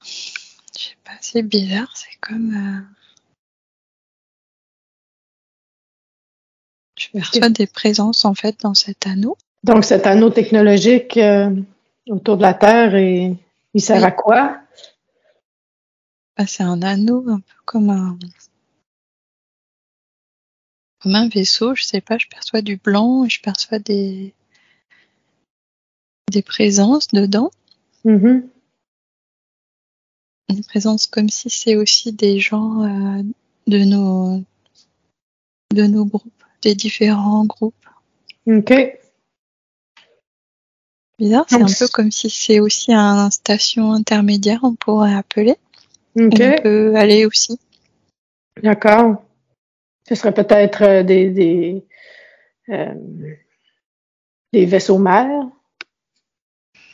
Je sais pas, c'est bizarre. C'est comme. Je perçois des présences en fait dans cet anneau. Donc, cet anneau technologique autour de la Terre, il sert Oui, à quoi? c'est un anneau un peu comme un vaisseau. Je sais pas, je perçois du blanc et je perçois des présences dedans. Mhm. Des présences comme si c'est aussi des gens de nos groupes, des différents groupes. OK. Bizarre, c'est Donc, un peu comme si c'est aussi un station intermédiaire, on pourrait appeler, où OK. on peut aller aussi. D'accord. Ce serait peut-être euh, des vaisseaux mères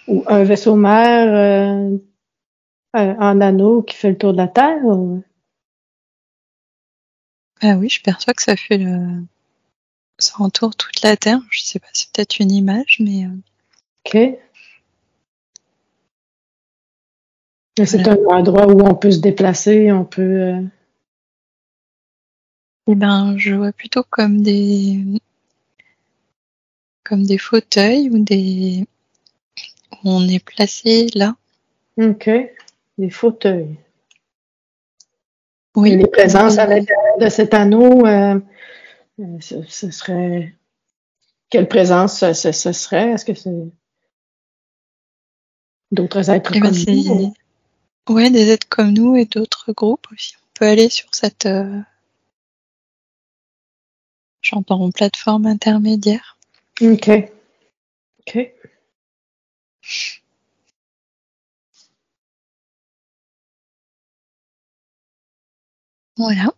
ou un vaisseau mère en anneau qui fait le tour de la Terre? Ah oui, je perçois que ça entoure toute la Terre. Je sais pas, c'est peut-être une image, mais OK. Mais c'est voilà. un endroit où on peut se déplacer, on peut. Et je vois plutôt comme des fauteuils où on est placé là. OK. Des fauteuils. Et Oui, les présences à des l'intérieur de cet anneau, ce serait. Quelle présence ce serait? Est-ce que c'est d'autres êtres et comme c'est nous? ouais, des êtres comme nous et d'autres groupes aussi. On peut aller sur J'entends plateforme intermédiaire. OK. OK. Voilà.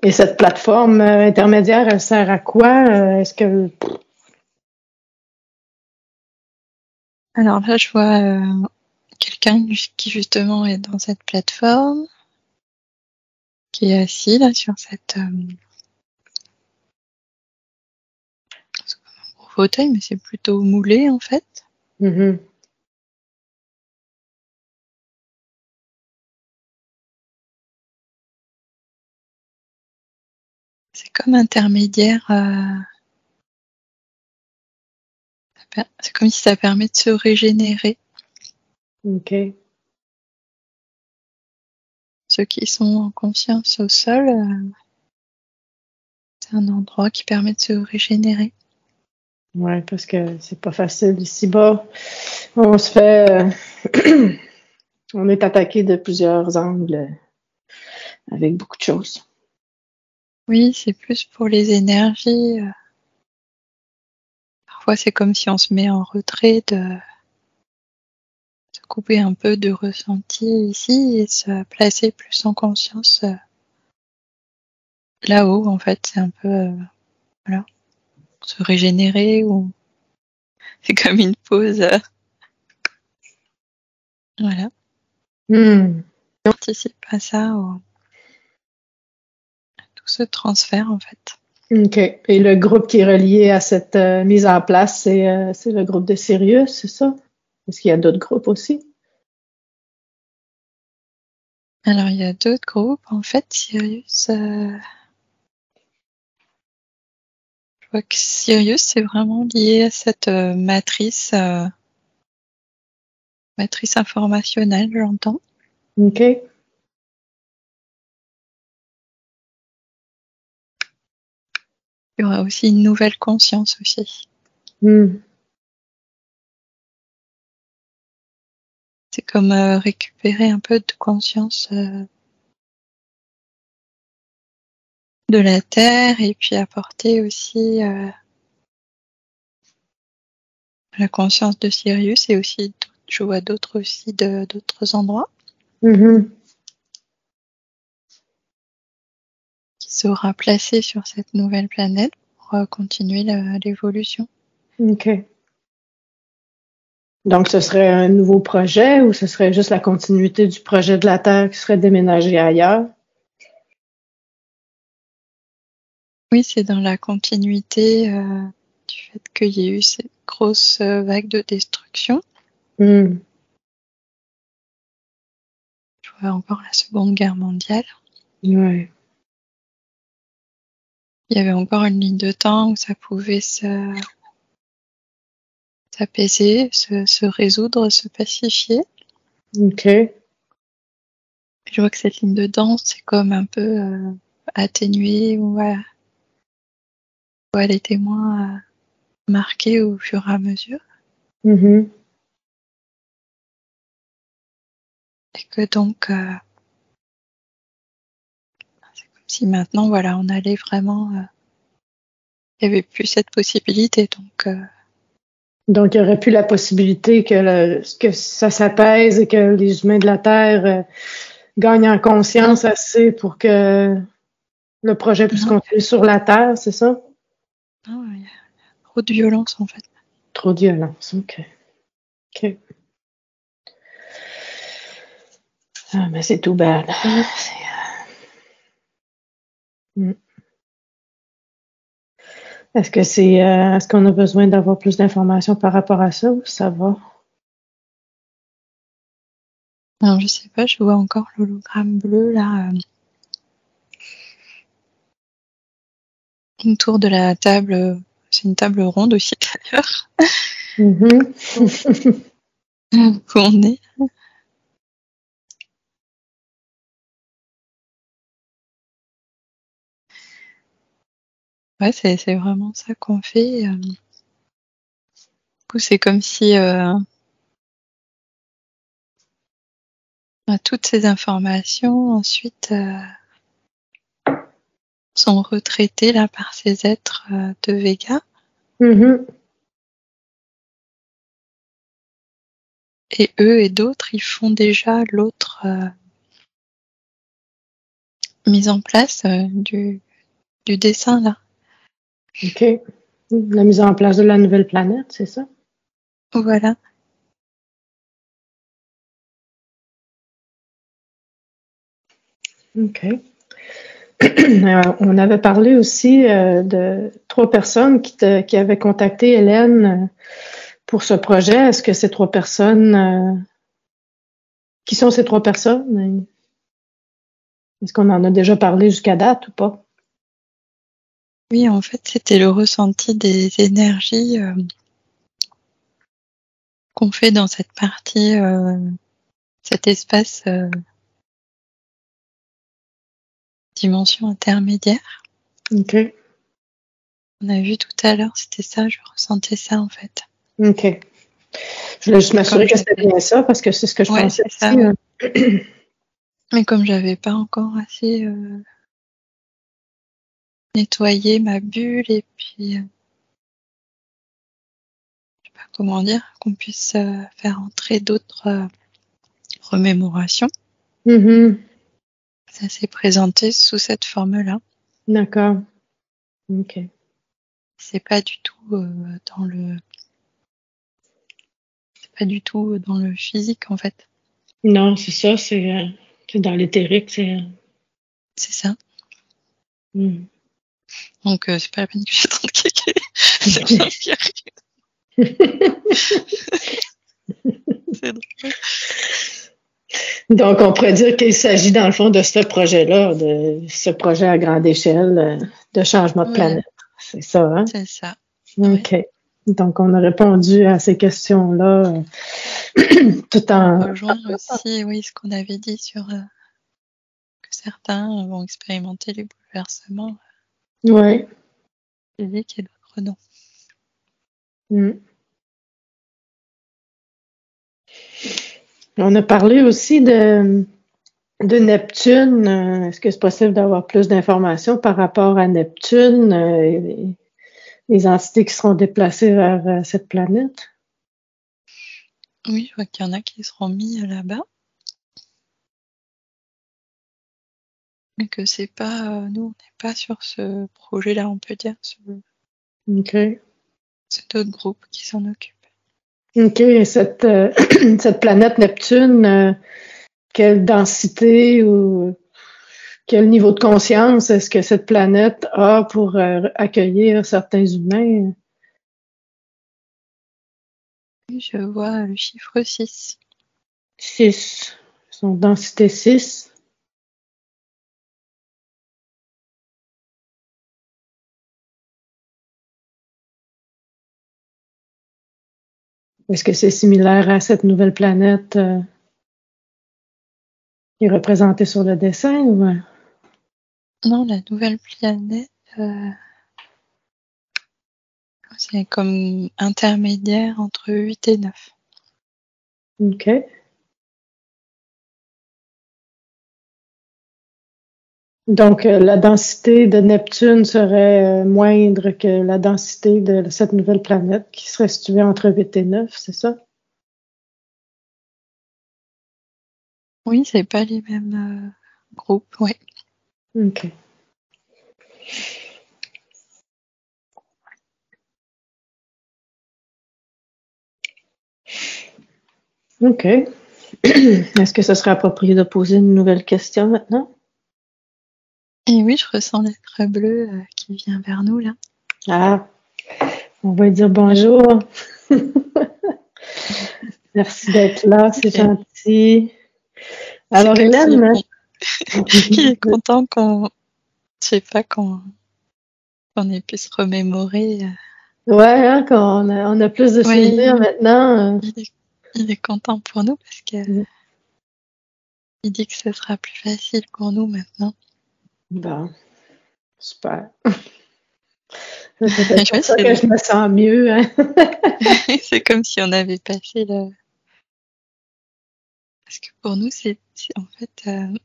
Et cette plateforme intermédiaire, elle sert à quoi? Est-ce que... Alors là, je vois quelqu'un qui justement est dans cette plateforme, qui est assis là sur cette gros fauteuil, mais c'est plutôt moulé en fait. Mhm. C'est comme intermédiaire. C'est comme si ça permet de se régénérer. OK. Ceux qui sont en conscience au sol, c'est un endroit qui permet de se régénérer. Ouais, parce que c'est pas facile ici-bas. On se fait... on est attaqué de plusieurs angles avec beaucoup de choses. Oui, c'est plus pour les énergies. Parfois, c'est comme si on se met en retrait, de se couper un peu de ressenti ici et se placer plus en conscience là-haut. En fait, c'est un peu voilà, se régénérer ou c'est comme une pause. Voilà, Hmm. on participe à ça, tout ce transfert en fait. OK. Et le groupe qui est relié à cette mise en place, c'est le groupe de Sirius, c'est ça? Est-ce qu'il y a d'autres groupes aussi? Alors, il y a d'autres groupes. En fait, Sirius, je vois que Sirius, c'est vraiment lié à cette matrice informationnelle, j'entends. OK. Il y aura aussi une nouvelle conscience aussi. Hmm. C'est comme récupérer un peu de conscience de la Terre et puis apporter aussi la conscience de Sirius et aussi, je vois d'autres aussi d'autres endroits Mhm. qui sera placé sur cette nouvelle planète pour continuer l'évolution. OK. Donc, ce serait un nouveau projet ou ce serait juste la continuité du projet de la Terre qui serait déménagé ailleurs? Oui, c'est dans la continuité du fait qu'il y ait eu cette grosse vague de destruction. Hmm. Je vois encore la Seconde Guerre mondiale. Ouais. Il y avait encore une ligne de temps où ça pouvait s'apaiser, se résoudre, se pacifier. OK. Je vois que cette ligne de danse, c'est comme un peu atténuée ou elle était moins marquée au fur et à mesure. Mhm. Et que donc, c'est comme si maintenant, voilà, on allait vraiment... il n'y avait plus cette possibilité. Donc, il y aurait plus la possibilité que ça s'apaise et que les humains de la Terre gagnent en Non, conscience assez pour que le projet puisse non, continuer sur la Terre, c'est ça? non, il y a trop de violence en fait. Trop de violence. OK. OK. Ah, mais c'est tout bad. Hmm. Est-ce qu'on a besoin d'avoir plus d'informations par rapport à ça ou ça va? Alors, je sais pas, je vois encore l'hologramme bleu là, autour de la table. C'est une table ronde aussi d'ailleurs, Mhm. où on est. Ouais, c'est vraiment ça qu'on fait. Du coup, c'est comme si Toutes ces informations ensuite sont retraitées là par ces êtres de Vega. Mhm. Et eux et d'autres, ils font déjà l'autre mise en place du dessin là. OK. La mise en place de la nouvelle planète, c'est ça? Voilà. OK. On avait parlé aussi de 3 personnes qui avaient contacté Hélène pour ce projet. Est-ce que ces 3 personnes... qui sont ces 3 personnes? Est-ce qu'on en a déjà parlé jusqu'à date ou pas? Oui, en fait, c'était le ressenti des énergies qu'on fait dans cette partie, cet espace dimension intermédiaire. OK. On a vu tout à l'heure, c'était ça, je ressentais ça en fait. OK. Je voulais juste m'assurer que c'était bien ça, parce que c'est ce que je pensais c'est ça, aussi. ouais. Mais comme j'avais pas encore assez nettoyé ma bulle et puis, je sais pas comment dire, qu'on puisse faire entrer d'autres remémorations. Mhm. Ça s'est présenté sous cette forme-là. D'accord. OK. C'est pas du tout dans le physique en fait. Non, c'est ça, c'est dans l'éthérique, c'est... C'est ça. Mm. Donc c'est pas la peine que je tente kéké. C'est bien ce qui arrive. C'est drôle. Donc, on pourrait dire qu'il s'agit, dans le fond, de ce projet-là, de ce projet à grande échelle de changement de Voilà, planète. C'est ça, hein? c'est ça. OK. Ouais. Donc, on a répondu à ces questions-là tout en... Rejoint aussi, oui, ce qu'on avait dit sur que certains vont expérimenter les bouleversements Oui. physiques et d'autres non. Mm. On a parlé aussi de Neptune. Est-ce que c'est possible d'avoir plus d'informations par rapport à Neptune, et les entités qui seront déplacées vers cette planète? Oui, je vois qu'il y en a qui seront mis là-bas. Mais que c'est pas, nous, on n'est pas sur ce projet-là, on peut dire. OK. C'est d'autres groupes qui s'en occupent. OK. Cette, cette planète Neptune, quelle densité ou quel niveau de conscience est-ce que cette planète a pour accueillir certains humains? Oui, je vois le chiffre 6. 6. Son densité 6. Est-ce que c'est similaire à cette nouvelle planète qui est représentée sur le dessin? Ou... Non, la nouvelle planète, c'est comme intermédiaire entre 8 et 9. OK. Donc, la densité de Neptune serait moindre que la densité de cette nouvelle planète qui serait située entre 8 et 9, c'est ça? Oui, c'est pas les mêmes groupes, ouais. OK. OK. Est-ce que ce serait approprié de poser une nouvelle question maintenant? Et oui, je ressens l'être bleu qui vient vers nous, là. Ah, on va lui dire bonjour. Merci d'être là, c'est C'est gentil. c'est Alors, comme s'il Hélène, il est content qu'on, je sais pas, qu'on ait pu se remémorer. ouais, hein, on a plus de Oui, souvenirs maintenant. il est content pour nous parce que il dit que ce sera plus facile pour nous maintenant. Bon, super. C'est peut-être Je pour vois, ça que je me sens mieux, hein. c'est comme si on avait passé Parce que pour nous, c'est en fait, je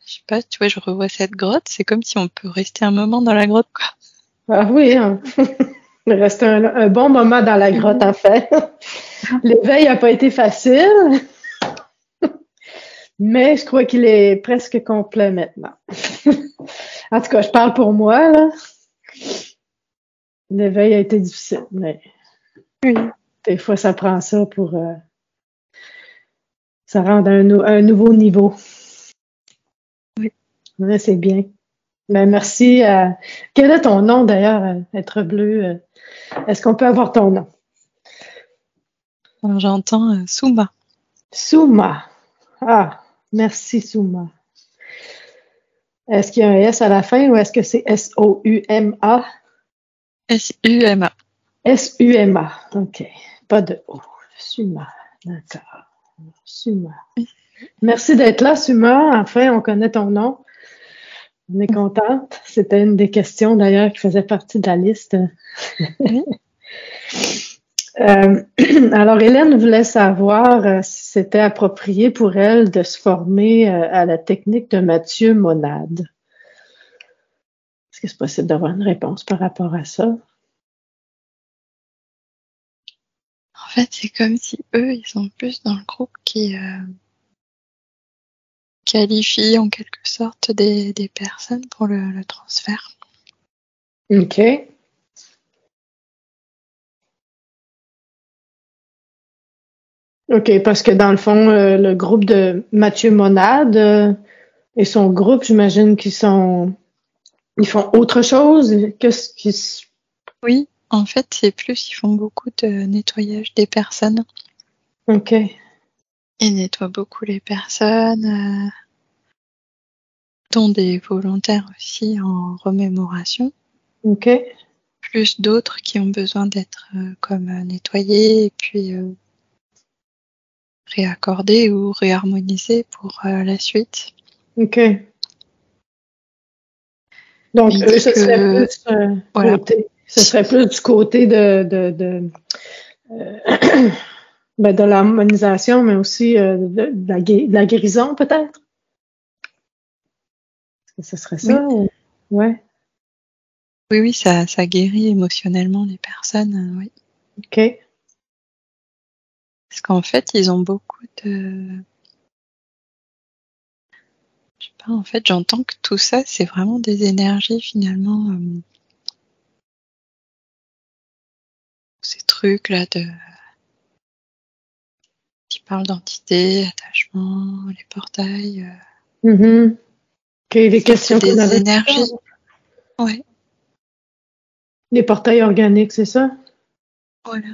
sais pas, tu vois, je revois cette grotte, c'est comme si on peut rester un moment dans la grotte, quoi. Ah oui, hein. Il reste un bon moment dans la grotte, en fait. L'éveil n'a pas été facile, mais je crois qu'il est presque complet maintenant. En tout cas, je parle pour moi, là. L'éveil a été difficile, mais Oui. des fois, ça prend ça pour ça rendre un nouveau niveau. Oui. Ouais, c'est bien. Ben, merci. Quel est ton nom d'ailleurs, être bleu? Est-ce qu'on peut avoir ton nom? Alors, j'entends Souma. Souma. Ah, merci Souma. Est-ce qu'il y a un S à la fin ou est-ce que c'est S-O-U-M-A? S-U-M-A. S-U-M-A. OK. Pas de O. Suma. D'accord. Suma. Merci d'être là, Suma. Enfin, on connaît ton nom. On est contente. C'était une des questions d'ailleurs qui faisait partie de la liste. Oui. Alors, Hélène voulait savoir si c'était approprié pour elle de se former à la technique de Mathieu Monade. Est-ce que c'est possible d'avoir une réponse par rapport à ça? En fait, c'est comme si eux, ils sont plus dans le groupe qui qualifie en quelque sorte des personnes pour le transfert. OK. OK, parce que dans le fond, le groupe de Mathieu Monade et son groupe, j'imagine qu'ils font autre chose que ce qu'ils... Oui, en fait, c'est plus, ils font beaucoup de nettoyage des personnes. OK. Ils nettoient beaucoup les personnes, dont des volontaires aussi en remémoration. OK. Plus d'autres qui ont besoin d'être comme nettoyés et puis réaccordés ou réharmonisés pour la suite. OK. Donc, Il eux, dit ce serait que plus voilà, ce serait plus du côté ben, de l'harmonisation, mais aussi de la guérison, peut-être? Est-ce que ce serait oui, ça? Ouais. oui, ça guérit émotionnellement les personnes, oui. OK. Parce qu'en fait, ils ont beaucoup de... Je sais pas, en fait, j'entends que tout ça, c'est vraiment des énergies finalement, ces trucs-là qui parlent d'entité, attachement, les portails. Mm-hmm. OK, les Ça, c'est questions qu'on des avait. énergies. Ouais, Les portails organiques, c'est ça? voilà.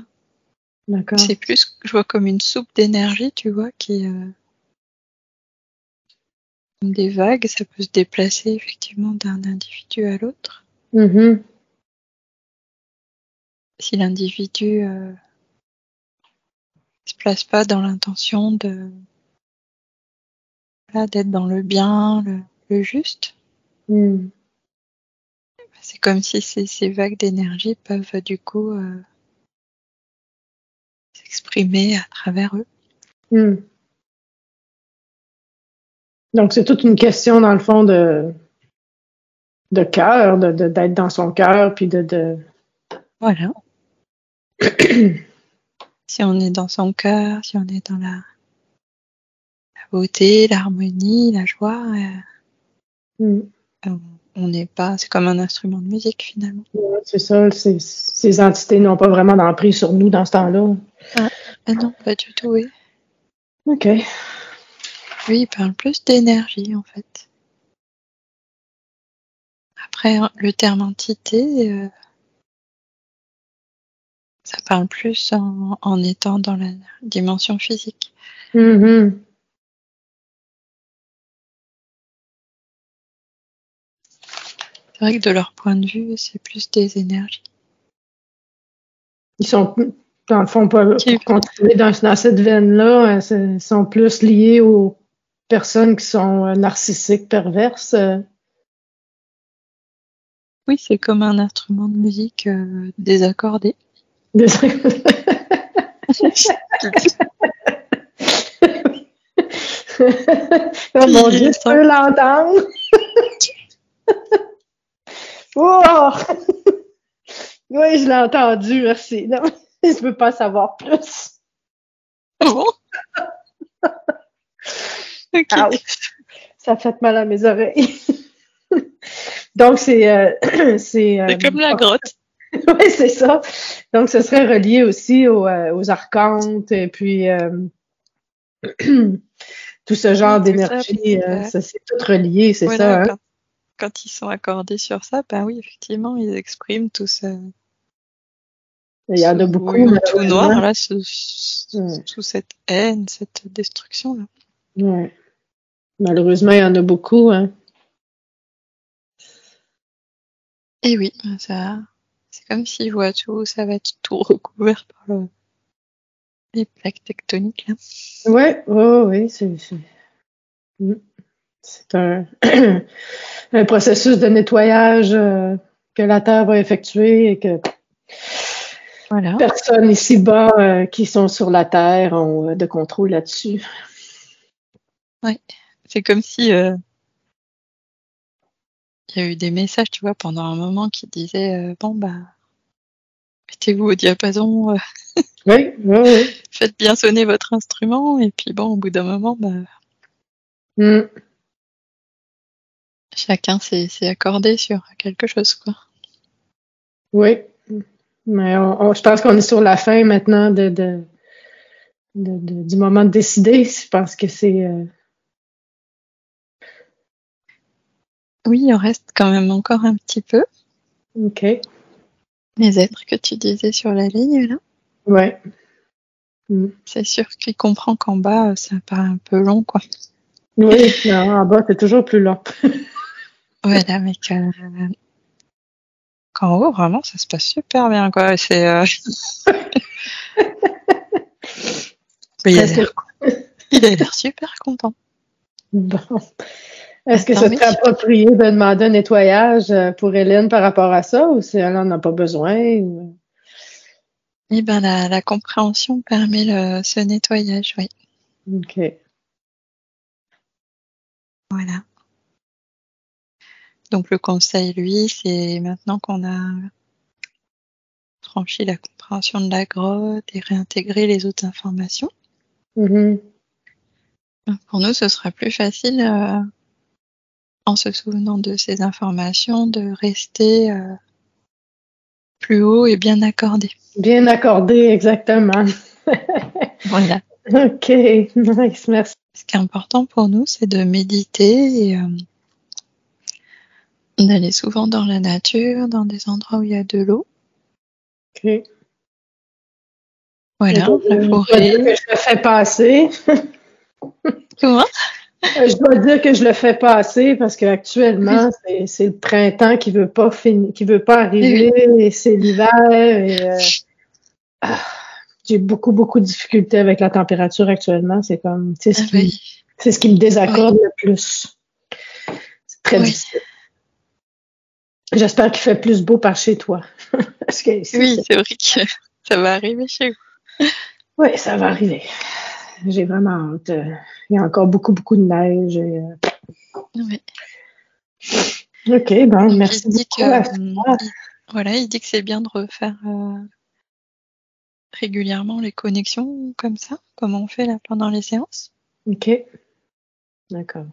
D'accord. C'est plus, je vois comme une soupe d'énergie, tu vois, qui comme des vagues, ça peut se déplacer effectivement d'un individu à l'autre. Mm-hmm. Si l'individu se place pas dans l'intention de voilà, d'être dans le bien, le juste, Mm. c'est comme si ces vagues d'énergie peuvent du coup s'exprimer à travers eux. Mm. Donc, c'est toute une question, dans le fond, de cœur, d'être dans son cœur, puis Voilà. Si on est dans son cœur, si on est dans la beauté, l'harmonie, la joie, Mm. on n'est pas. C'est comme un instrument de musique finalement. Ouais, c'est ça, ces entités n'ont pas vraiment d'emprise sur nous dans ce temps-là. Ah non, pas du tout, oui. OK. Lui, il parle plus d'énergie en fait. Après, le terme entité, ça parle plus en étant dans la dimension physique. Mm-hmm. C'est vrai que de leur point de vue, c'est plus des énergies. Ils sont, dans le fond, pas, Qui... pour continuer dans cette veine-là, ils sont plus liés aux personnes qui sont narcissiques, perverses. Oui, c'est comme un instrument de musique désaccordé. Oh mon Dieu, Puis, tu peux l'entendre? Oh! Oui, je l'ai entendu, merci. Non, je veux pas savoir plus. bon, ok. Ouch! Ça fait mal à mes oreilles. Donc, c'est C'est comme la grotte. oui, c'est ça. Donc, ce serait relié aussi aux archontes et puis tout ce genre Oui, tout ça, d'énergie, parce que, ça c'est tout relié, c'est voilà, ça, hein? quand ils sont accordés sur ça, ben oui, effectivement, ils expriment tout ce, Il y en a beaucoup, tout, tout noir, malheureusement. là, Ouais. sous cette haine, cette destruction-là. Ouais. Malheureusement, il y en a beaucoup, hein? Et oui, ça, c'est comme s'ils voient tout, ça va être tout recouvert par les plaques tectoniques, là. Ouais, oui, mm, c'est un processus de nettoyage que la Terre va effectuer et que Voilà. personne ici-bas qui sont sur la Terre ont de contrôle là-dessus. Ouais. C'est comme si il y a eu des messages, tu vois, pendant un moment qui disaient bon bah mettez-vous au diapason, Oui, oui, faites bien sonner votre instrument, et puis bon, au bout d'un moment, bah oui. chacun s'est accordé sur quelque chose, quoi. Oui. Mais je pense qu'on est sur la fin maintenant du moment de décider. Je pense que c'est Oui, il en reste quand même encore un petit peu. OK. Les êtres que tu disais sur la ligne, là. Ouais. Mm. C'est sûr qu'il comprend qu'en bas, ça paraît un peu long, quoi. Oui, non, en bas, c'est toujours plus long. Voilà, mais qu'en haut, vraiment, ça se passe super bien, quoi. C'est, il a Est-ce que l'air, il a l'air super content. bon. Ah, Est-ce que tant ce mieux. serait approprié de demander un nettoyage pour Hélène par rapport à ça ou si elle n'en a pas besoin? Eh ben, la compréhension permet ce nettoyage, oui. OK. Voilà. Donc, le conseil, lui, c'est maintenant qu'on a franchi la compréhension de la grotte et réintégré les autres informations. Mhm. Pour nous, ce sera plus facile, en se souvenant de ces informations, de rester plus haut et bien accordé. Bien accordé, exactement. Voilà. OK. Nice, merci. Ce qui est important pour nous, c'est de méditer et d'aller souvent dans la nature, dans des endroits où il y a de l'eau. OK. Voilà, la Je dois dire forêt. que je le fais pas assez. Comment? Je dois dire que je le fais pas assez parce Oui. qu'actuellement, c'est le printemps qui veut pas finir, qui veut pas Eh oui. arriver et c'est l'hiver et ah, j'ai beaucoup de difficultés avec la température actuellement. C'est comme, Ah oui. c'est ce qui me Oui. désaccorde le plus. C'est très Oui. difficile. J'espère qu'il fait plus beau par chez toi. Parce que ici, Oui, c'est vrai que ça va arriver chez vous. oui, ça va arriver. J'ai vraiment hâte. Il y a encore beaucoup de neige. Oui. OK, bon, Donc il merci dit beaucoup que à toi. voilà, il dit que c'est bien de refaire régulièrement les connexions comme ça, comme on fait là pendant les séances. OK, d'accord.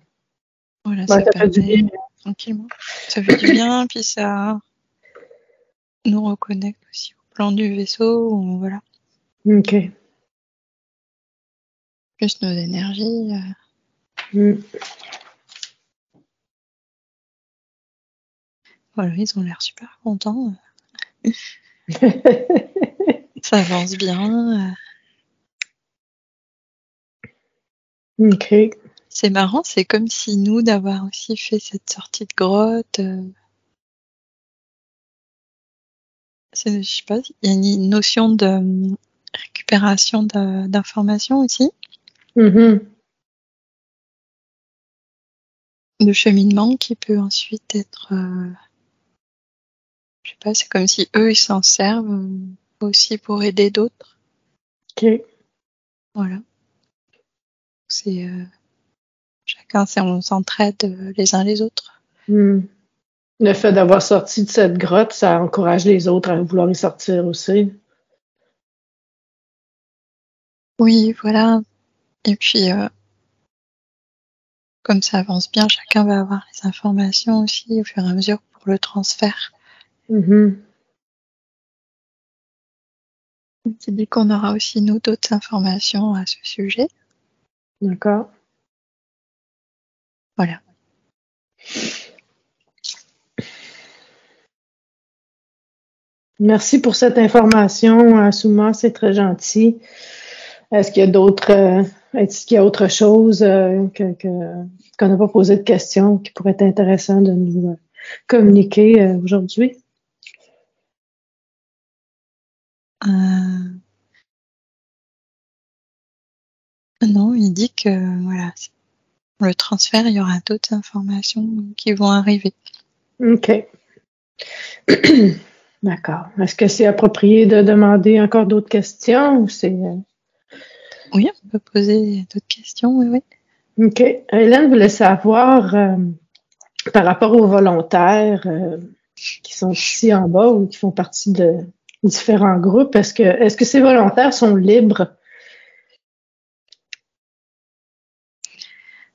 Voilà, Ouais, ça ça fait du bien. permet tranquillement. Ça fait du bien, puis ça nous reconnecte aussi au plan du vaisseau, où, voilà, OK. plus nos énergies. Mm. Voilà, ils ont l'air super contents. Ça avance bien. OK. C'est marrant, c'est comme si nous, d'avoir aussi fait cette sortie de grotte, je sais pas, il y a une notion de récupération d'informations aussi, Mhm. de cheminement qui peut ensuite être, je sais pas, c'est comme si eux, ils s'en servent aussi pour aider d'autres. OK. Voilà. C'est quand on s'entraide les uns les autres. Le fait d'avoir sorti de cette grotte, ça encourage les autres à vouloir y sortir aussi. Oui, voilà. Et puis, comme ça avance bien, chacun va avoir les informations aussi au fur et à mesure pour le transfert. Mm-hmm. Qui dit qu'on aura aussi, nous, d'autres informations à ce sujet. D'accord. Voilà. Merci pour cette information, Asuma, c'est très gentil. Est-ce qu'il y a autre chose qu'on n'a pas posé de questions qui pourrait être intéressant de nous communiquer aujourd'hui? Non, il dit que voilà, le transfert, il y aura d'autres informations qui vont arriver. OK. D'accord. Est-ce que c'est approprié de demander encore d'autres questions ou c'est... Oui, on peut poser d'autres questions, oui. OK. Hélène voulait savoir par rapport aux volontaires qui sont ici en bas ou qui font partie de différents groupes, est-ce que ces volontaires sont libres?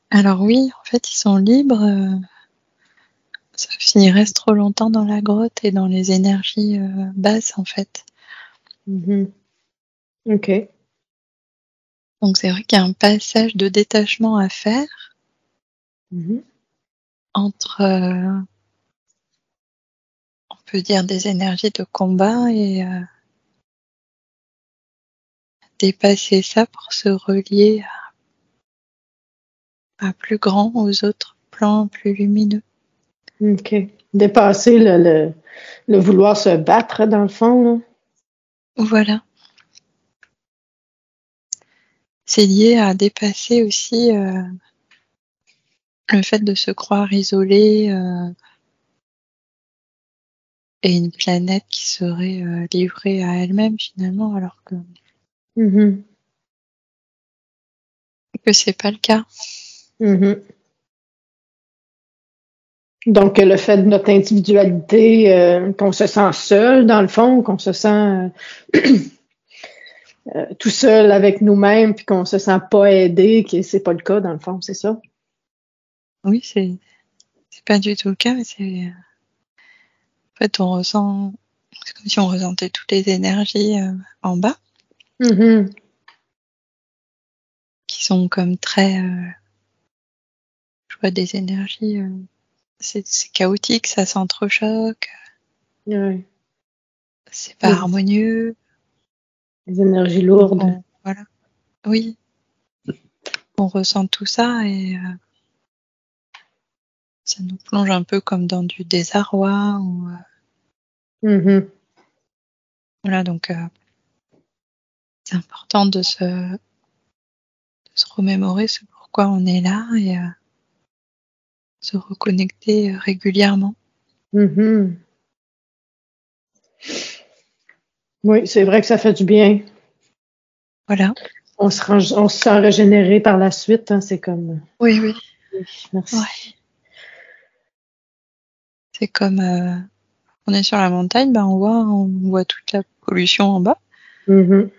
Alors oui, en fait, ils sont libres, sauf s'ils restent trop longtemps dans la grotte et dans les énergies basses, en fait. Mm-hmm. OK. Donc c'est vrai qu'il y a un passage de détachement à faire entre, on peut dire, des énergies de combat et dépasser ça pour se relier à plus grand, aux autres plans plus lumineux. OK. Dépasser le vouloir se battre, dans le fond, là. Voilà. C'est lié à dépasser aussi le fait de se croire isolé et une planète qui serait livrée à elle-même finalement, alors que c'est pas le cas. Mm-hmm. Donc, le fait de notre individualité, qu'on se sent seul, dans le fond, qu'on se sent tout seul avec nous-mêmes, puis qu'on se sent pas aidé, que c'est pas le cas, dans le fond, c'est ça? Oui, c'est pas du tout le cas, mais c'est en fait on ressent, c'est comme si on ressentait toutes les énergies en bas Mm-hmm. qui sont comme très je vois des énergies c'est chaotique, ça s'entrechoque, Ouais. c'est pas harmonieux. Les énergies Donc lourdes. voilà. Oui, on ressent tout ça et ça nous plonge un peu comme dans du désarroi ou Mm-hmm. voilà, donc c'est important de se remémorer ce pourquoi on est là et se reconnecter régulièrement. Mm-hmm. Oui, c'est vrai que ça fait du bien. Voilà. On se sent régénéré par la suite, hein, c'est comme... Oui. Oui, merci. Ouais. C'est comme on est sur la montagne, ben on voit toute la pollution en bas. Mm-hmm.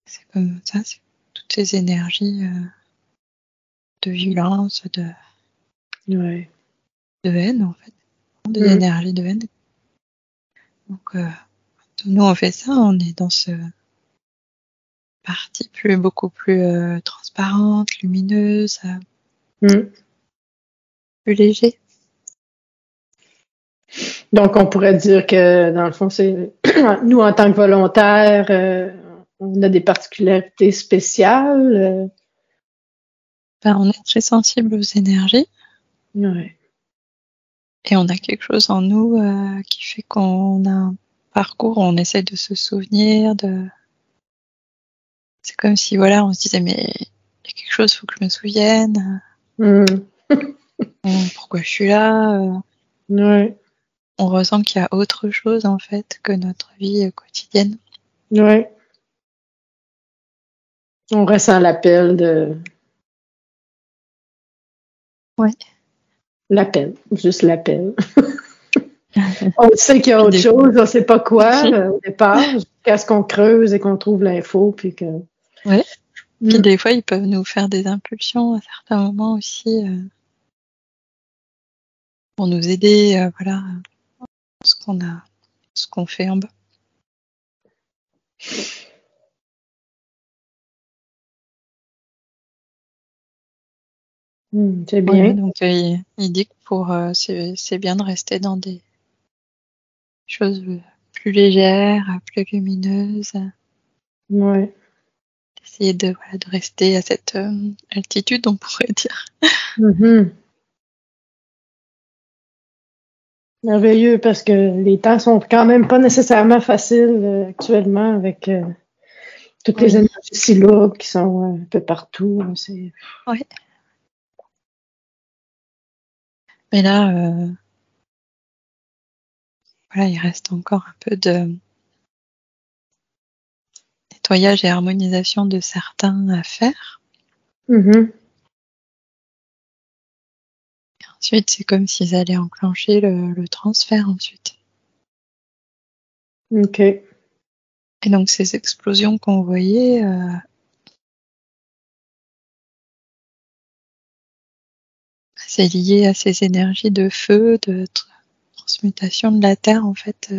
C'est comme ça, c'est toutes ces énergies de violence, Ouais. de haine en fait, des Mm. énergies de haine. Donc nous on fait ça, on est dans ce partie beaucoup plus transparente, lumineuse, Mm. plus léger. Donc, on pourrait dire que, dans le fond, c'est nous, en tant que volontaires, on a des particularités spéciales. Ben, on est très sensible aux énergies Ouais. et on a quelque chose en nous qui fait qu'on a un parcours où on essaie de se souvenir de. C'est comme si voilà, on se disait mais il y a quelque chose, faut que je me souvienne. Mm. Pourquoi je suis là Ouais. On ressent qu'il y a autre chose en fait que notre vie quotidienne. Ouais. On ressent l'appel Ouais. L'appel, juste l'appel. On sait qu'il y a autre Des- chose, on ne sait pas quoi au départ, jusqu'à ce qu'on creuse et qu'on trouve l'info, puis que... Ouais. Puis Mm. des fois, ils peuvent nous faire des impulsions à certains moments aussi pour nous aider, voilà, ce qu'on fait en bas. C'est Voilà, bien. donc il dit que c'est bien de rester dans des choses plus légères, plus lumineuses, Ouais. essayer de rester à cette altitude, on pourrait dire. Mhm. Merveilleux, parce que les temps sont quand même pas nécessairement faciles actuellement avec toutes les Oui, énergies si lourdes qui sont un peu partout. C'est... ouais. Mais là, voilà, il reste encore un peu de nettoyage et harmonisation de certains à faire. Mhm. Ensuite, c'est comme s'ils allaient enclencher le transfert ensuite. OK. Et donc ces explosions qu'on voyait, c'est lié à ces énergies de feu, de transmutation de la Terre en fait,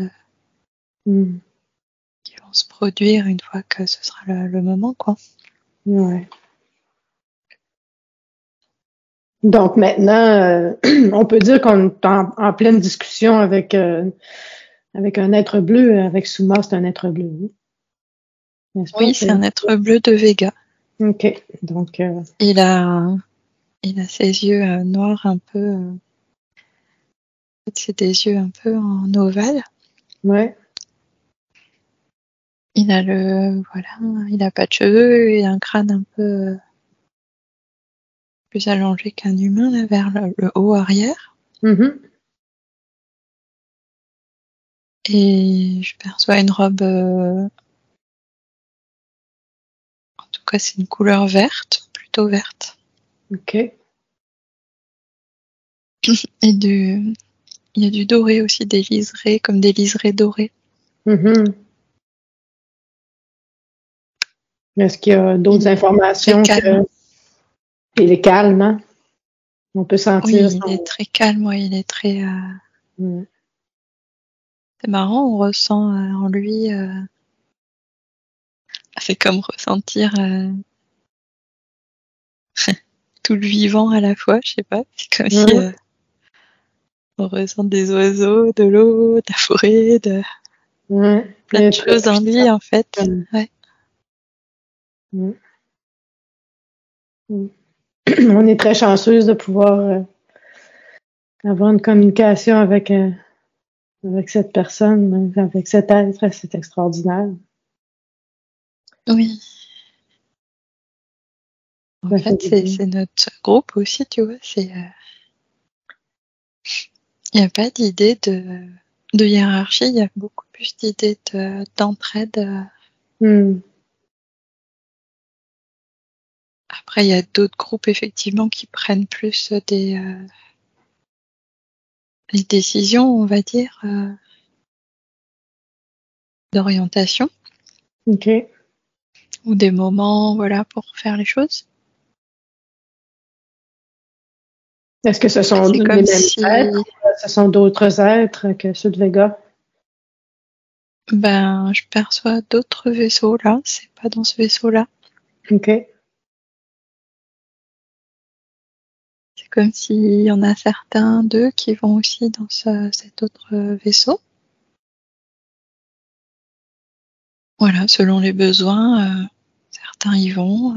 Mm. qui vont se produire une fois que ce sera le moment, quoi. Ouais. Donc maintenant, on peut dire qu'on est en pleine discussion avec un être bleu. Avec Souma, c'est un être bleu, oui. N'est-ce pas? Oui, c'est un être bleu de Vega. OK. Donc, Il a ses yeux noirs un peu. En fait, c'est des yeux un peu en ovale. ouais. Il a il a pas de cheveux et un crâne un peu plus allongé qu'un humain là, vers le haut arrière. Mhm. Et je perçois une robe. En tout cas, c'est une couleur verte, plutôt verte. OK. Et il y a du doré aussi, des liserés, comme des liserés dorés. Mhm. Est-ce qu'il y a d'autres Très informations calme. que il est calme, hein? On peut sentir Oui, il est son... très calme, ouais, il est très. Mm. C'est marrant, on ressent en lui. C'est comme ressentir tout le vivant à la fois, je sais pas. C'est comme si Mm. on ressent des oiseaux, de l'eau, de la forêt, de Ouais. Il plein de est très choses en puissant. lui en fait. Ouais. Mm. Mm. On est très chanceuse de pouvoir avoir une communication avec cette personne, avec cet être, c'est extraordinaire. Oui. En Ça fait fait, du bien. c'est notre groupe aussi, tu vois. Il n'y a pas d'idée de hiérarchie, il y a beaucoup plus d'idées d'entraide. Mm. Après, il y a d'autres groupes effectivement qui prennent plus les décisions, on va dire, d'orientation OK. ou des moments, voilà, pour faire les choses. Est-ce que ce sont C'est les comme mêmes êtres si, ou ce sont d'autres êtres que ceux de Vega? ben, je perçois d'autres vaisseaux là. C'est pas dans ce vaisseau-là. OK. C'est comme s'il y en a certains d'eux qui vont aussi dans cet autre vaisseau. Voilà, selon les besoins, certains y vont,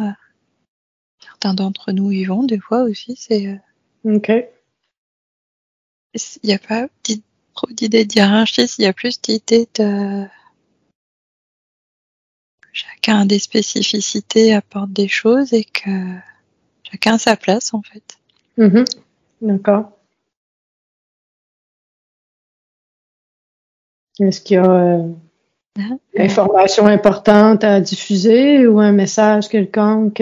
certains d'entre nous y vont. Des fois aussi, OK. il n'y a pas trop d'idées de hiérarchie, il y a plus d'idées de chacun a des spécificités, apporte des choses et que chacun a sa place en fait. Mhm. D'accord. Est-ce qu'il y a information importante à diffuser ou un message quelconque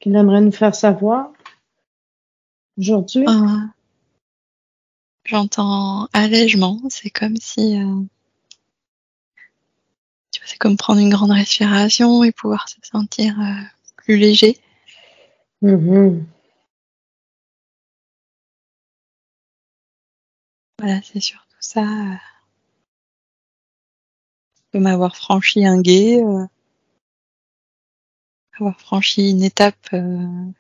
qu'il aimerait nous faire savoir? aujourd'hui? J'entends allègement. C'est comme si, tu vois, c'est comme prendre une grande respiration et pouvoir se sentir plus léger. Mhm. Voilà, c'est surtout ça. Comme avoir franchi un gué, avoir franchi une étape voilà,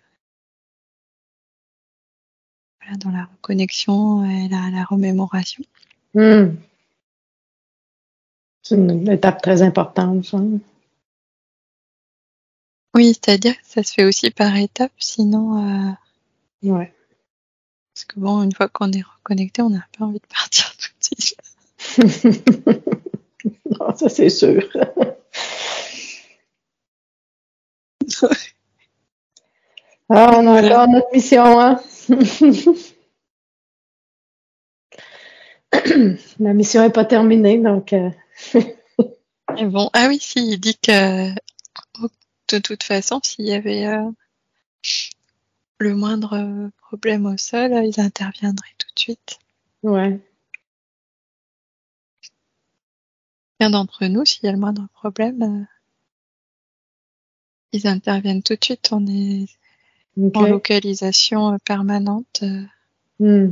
dans la reconnexion et la remémoration. Mm. C'est une étape très importante, ça. Oui, c'est-à-dire que ça se fait aussi par étapes, sinon, Ouais. parce que bon, une fois qu'on est reconnecté, on n'a pas envie de partir tout de suite. Non, ça c'est sûr. Ah, on a encore notre mission, hein? La mission n'est pas terminée, donc... Et bon, ah oui, si, il dit que de toute façon, s'il y avait le moindre problème au sol, ils interviendraient tout de suite. Ouais. Bien d'entre nous, s'il y a le moindre problème, ils interviennent tout de suite. On est en OK. localisation permanente. Mm.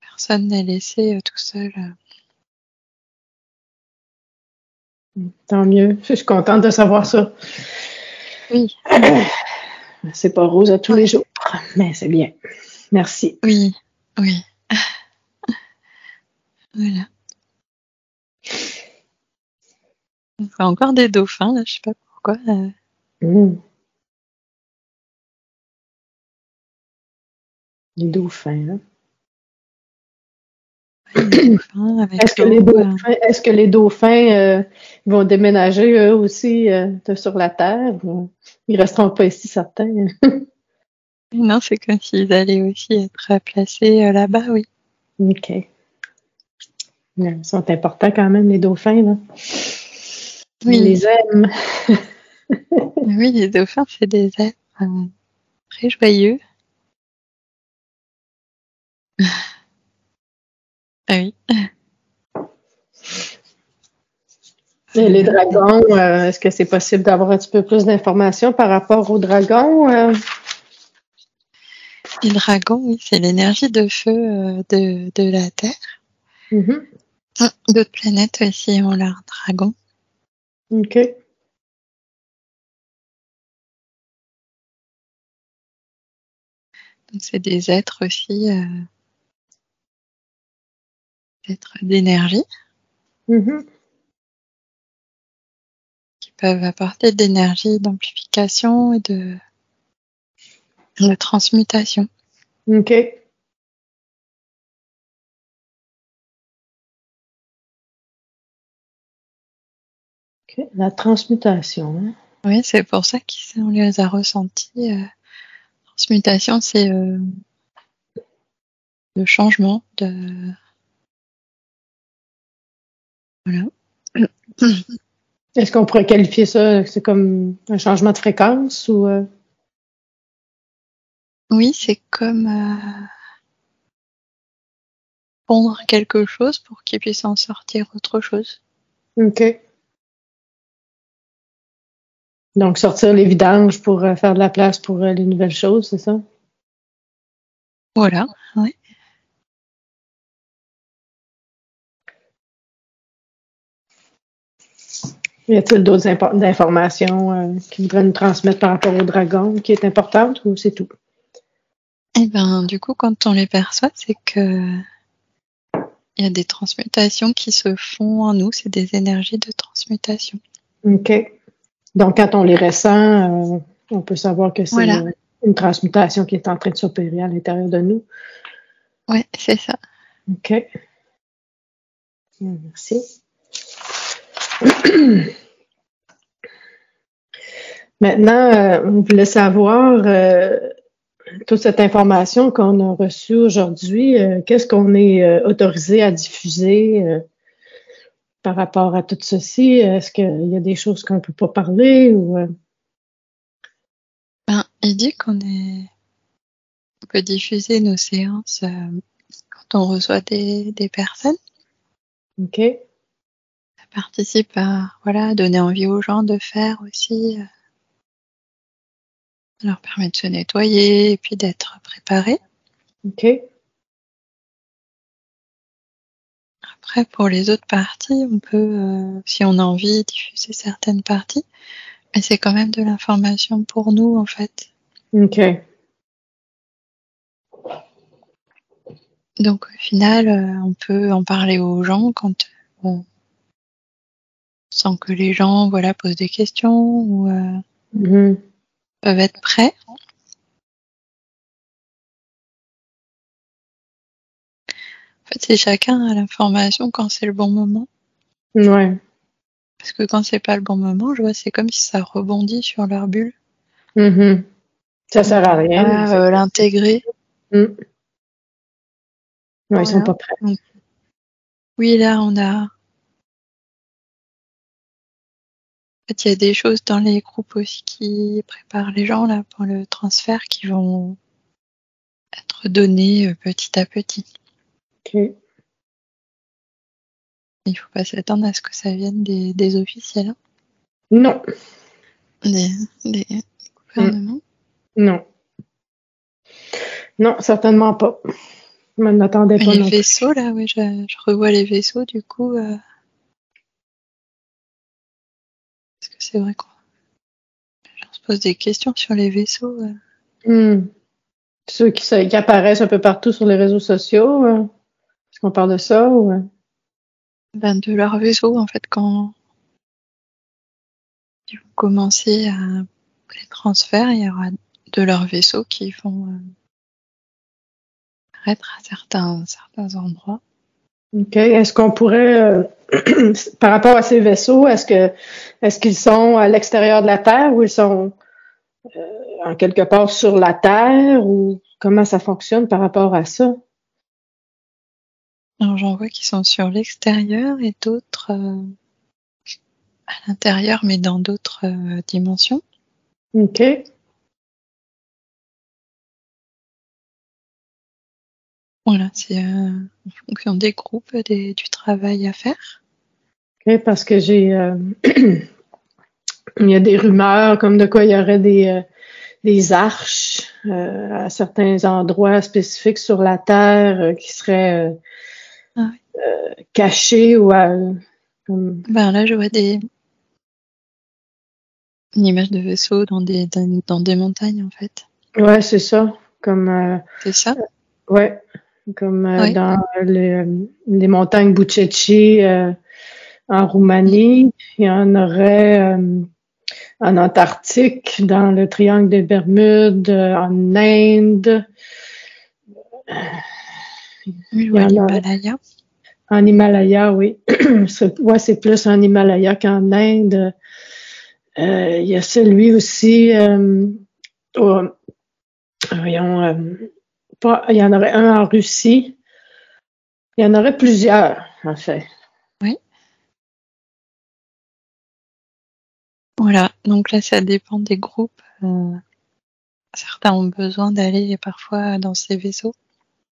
Personne n'est laissé tout seul. Tant mieux. Je suis contente de savoir ça. Oui, C'est pas rose à tous les ouais, jours, mais c'est bien. Merci. oui, oui. Voilà. On voit encore des dauphins, là, je sais pas pourquoi. Mm. Les dauphins, là. Les dauphins avec l'eau. Est-ce que les dauphins vont déménager eux aussi sur la Terre? Ou ils resteront pas ici, certains. Non, c'est comme s'ils allaient aussi être placés là-bas, oui. OK. Ils sont importants quand même, les dauphins, là. On Oui, les aime. oui, les dauphins, c'est des êtres très joyeux. Ah oui. Et les Voilà. dragons, est-ce que c'est possible d'avoir un petit peu plus d'informations par rapport aux dragons? Les dragons, oui, c'est l'énergie de feu de la Terre. Mhm. D'autres planètes aussi ont leurs dragons. OK. Donc, c'est des êtres aussi, êtres d'énergie, Mhm. qui peuvent apporter de l'énergie d'amplification et de transmutation. OK. OK. La transmutation, hein? Oui, c'est pour ça qu'on les a ressentis. Transmutation, c'est le changement de... Voilà. Est-ce qu'on pourrait qualifier ça, c'est comme un changement de fréquence ou... Oui, c'est comme pondre quelque chose pour qu'il puisse en sortir autre chose. OK. Donc, sortir les vidanges pour faire de la place pour les nouvelles choses, c'est ça? Voilà, ouais. Y a-t-il d'autres informations qui voudraient nous transmettre par rapport au dragon qui est importante ou c'est tout? Et ben, du coup, quand on les perçoit, c'est que il y a des transmutations qui se font en nous. C'est des énergies de transmutation. OK. Donc, quand on les ressent, on peut savoir que c'est Voilà. une transmutation qui est en train de s'opérer à l'intérieur de nous. Ouais, c'est ça. OK. Merci. Maintenant, on voulait savoir toute cette information qu'on a reçue aujourd'hui, qu'est-ce qu'on est autorisé à diffuser par rapport à tout ceci? Est-ce qu'il y a des choses qu'on ne peut pas parler ou Ben, il dit qu'on est On peut diffuser nos séances quand on reçoit des personnes. OK. Ça participe à donner envie aux gens de faire aussi. Ça leur permet de se nettoyer et puis d'être préparés. OK. Après, pour les autres parties, on peut, si on a envie, diffuser certaines parties. Mais c'est quand même de l'information pour nous, en fait. OK. Donc, au final, on peut en parler aux gens quand on sent que les gens posent des questions ou Mhm. peuvent être prêts. En fait, c'est chacun a l'information quand c'est le bon moment. Ouais. Parce que quand c'est pas le bon moment, je vois, c'est comme si ça rebondit sur leur bulle. Mhm. Ça sert à rien. L'intégrer. Mm. Ouais, ils sont Voilà. pas prêts. Donc, oui, là, on a. En fait, il y a des choses dans les groupes aussi qui préparent les gens là pour le transfert qui vont être données petit à petit. OK. Il faut pas s'attendre à ce que ça vienne des officiels, hein. Non. Des gouvernements. Non. Non, certainement pas. Je m'en attendais Mais pas les non plus. vaisseaux, là, oui, je revois les vaisseaux, du coup, parce que c'est vrai qu'on se pose des questions sur les vaisseaux. Mm. Ceux qui apparaissent un peu partout sur les réseaux sociaux, est-ce qu'on parle de ça ou... De leurs vaisseaux, en fait, quand ils vont commencer à les transferts, il y aura de leurs vaisseaux qui vont apparaître à certains endroits. OK. Est-ce qu'on pourrait, par rapport à ces vaisseaux, est-ce qu'ils sont à l'extérieur de la Terre ou ils sont en quelque part sur la Terre ou comment ça fonctionne par rapport à ça? Alors, j'en vois qui sont sur l'extérieur et d'autres à l'intérieur, mais dans d'autres dimensions. OK. Voilà, c'est en fonction des groupes, du travail à faire. OK, parce que il y a des rumeurs comme de quoi il y aurait des arches à certains endroits spécifiques sur la Terre qui seraient Ah oui. cachées ou comme... Là, je vois une image de vaisseau dans des montagnes, en fait. Ouais, c'est ça. Comme C'est ça? ouais, comme Oui. dans les montagnes Bucecci en Roumanie. Il y en aurait en Antarctique, dans le triangle des Bermudes, en Inde. Oui, Il y ou à en a l'Himalaya. en Himalaya, oui. C'est plus en Himalaya qu'en Inde. Il y a celui aussi, voyons, il y en aurait un en Russie. Il y en aurait plusieurs, en fait. Oui. Voilà. Donc là, ça dépend des groupes. Certains ont besoin d'aller parfois dans ces vaisseaux.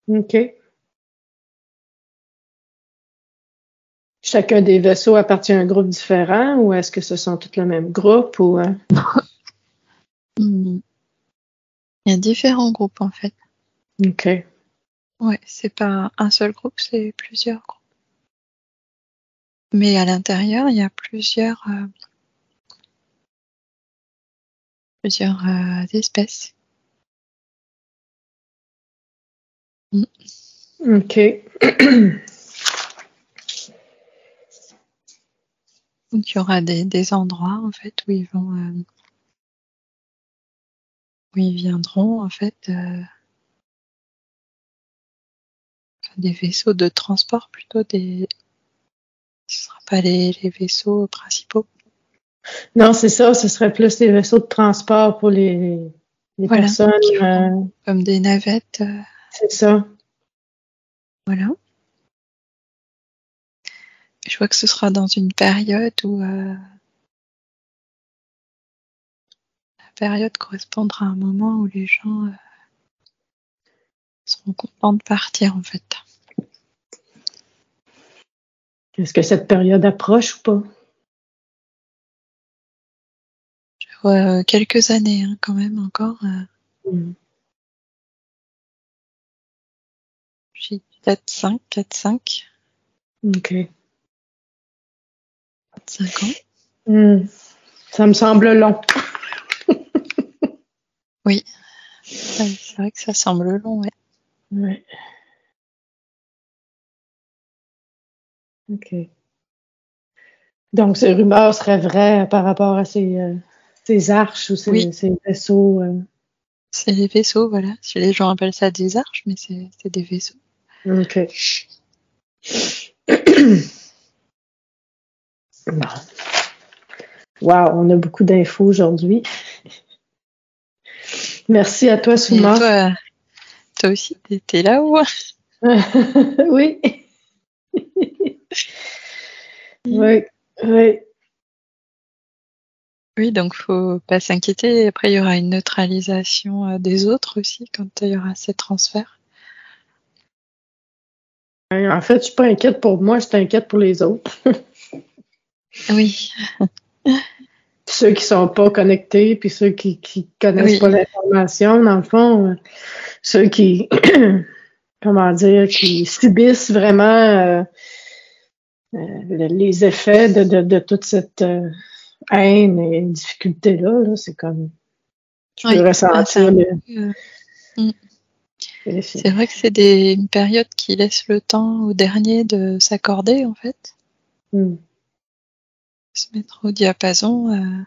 OK. Chacun des vaisseaux appartient à un groupe différent ou est-ce que ce sont tous le même groupe ou Il y a différents groupes, en fait. OK. Ouais, c'est pas un seul groupe, c'est plusieurs groupes. Mais à l'intérieur, il y a plusieurs espèces. OK. Donc il y aura des endroits en fait où ils viendront en fait des vaisseaux de transport plutôt ce sera pas les vaisseaux principaux. Non, c'est ça, ce serait plus les vaisseaux de transport pour les Voilà, personnes. qui feront comme des navettes. C'est ça. Voilà. Je vois que ce sera dans une période où la période correspondra à un moment où les gens seront contents de partir, en fait. Est-ce que cette période approche ou pas? Quelques années, hein, quand même, encore. J'ai peut-être 4-5. OK. 5 ans. Ça me semble long. Oui. C'est vrai que ça semble long, ouais. Ouais. OK. Donc, ces rumeurs seraient vraies par rapport à ces arches ou ces vaisseaux. C'est les vaisseaux, voilà. Les gens appellent ça des arches, mais c'est des vaisseaux. OK. Bon. Wow, on a beaucoup d'infos aujourd'hui. Merci à toi, Souma. Toi aussi, t'es là ou? Oui. Oui, oui. Oui, donc faut pas s'inquiéter. Après, il y aura une neutralisation des autres aussi quand il y aura ces transferts. En fait, je suis pas inquiète pour moi, je suis inquiète pour les autres. Oui. Ceux qui sont pas connectés, puis ceux qui connaissent pas l'information, dans le fond, ceux qui, comment dire, qui subissent vraiment les effets de toute cette haine et difficulté-là, là, c'est comme, tu peux ressentir c'est vrai que c'est une période qui laisse le temps au dernier de s'accorder, en fait. Se mettre au diapason. On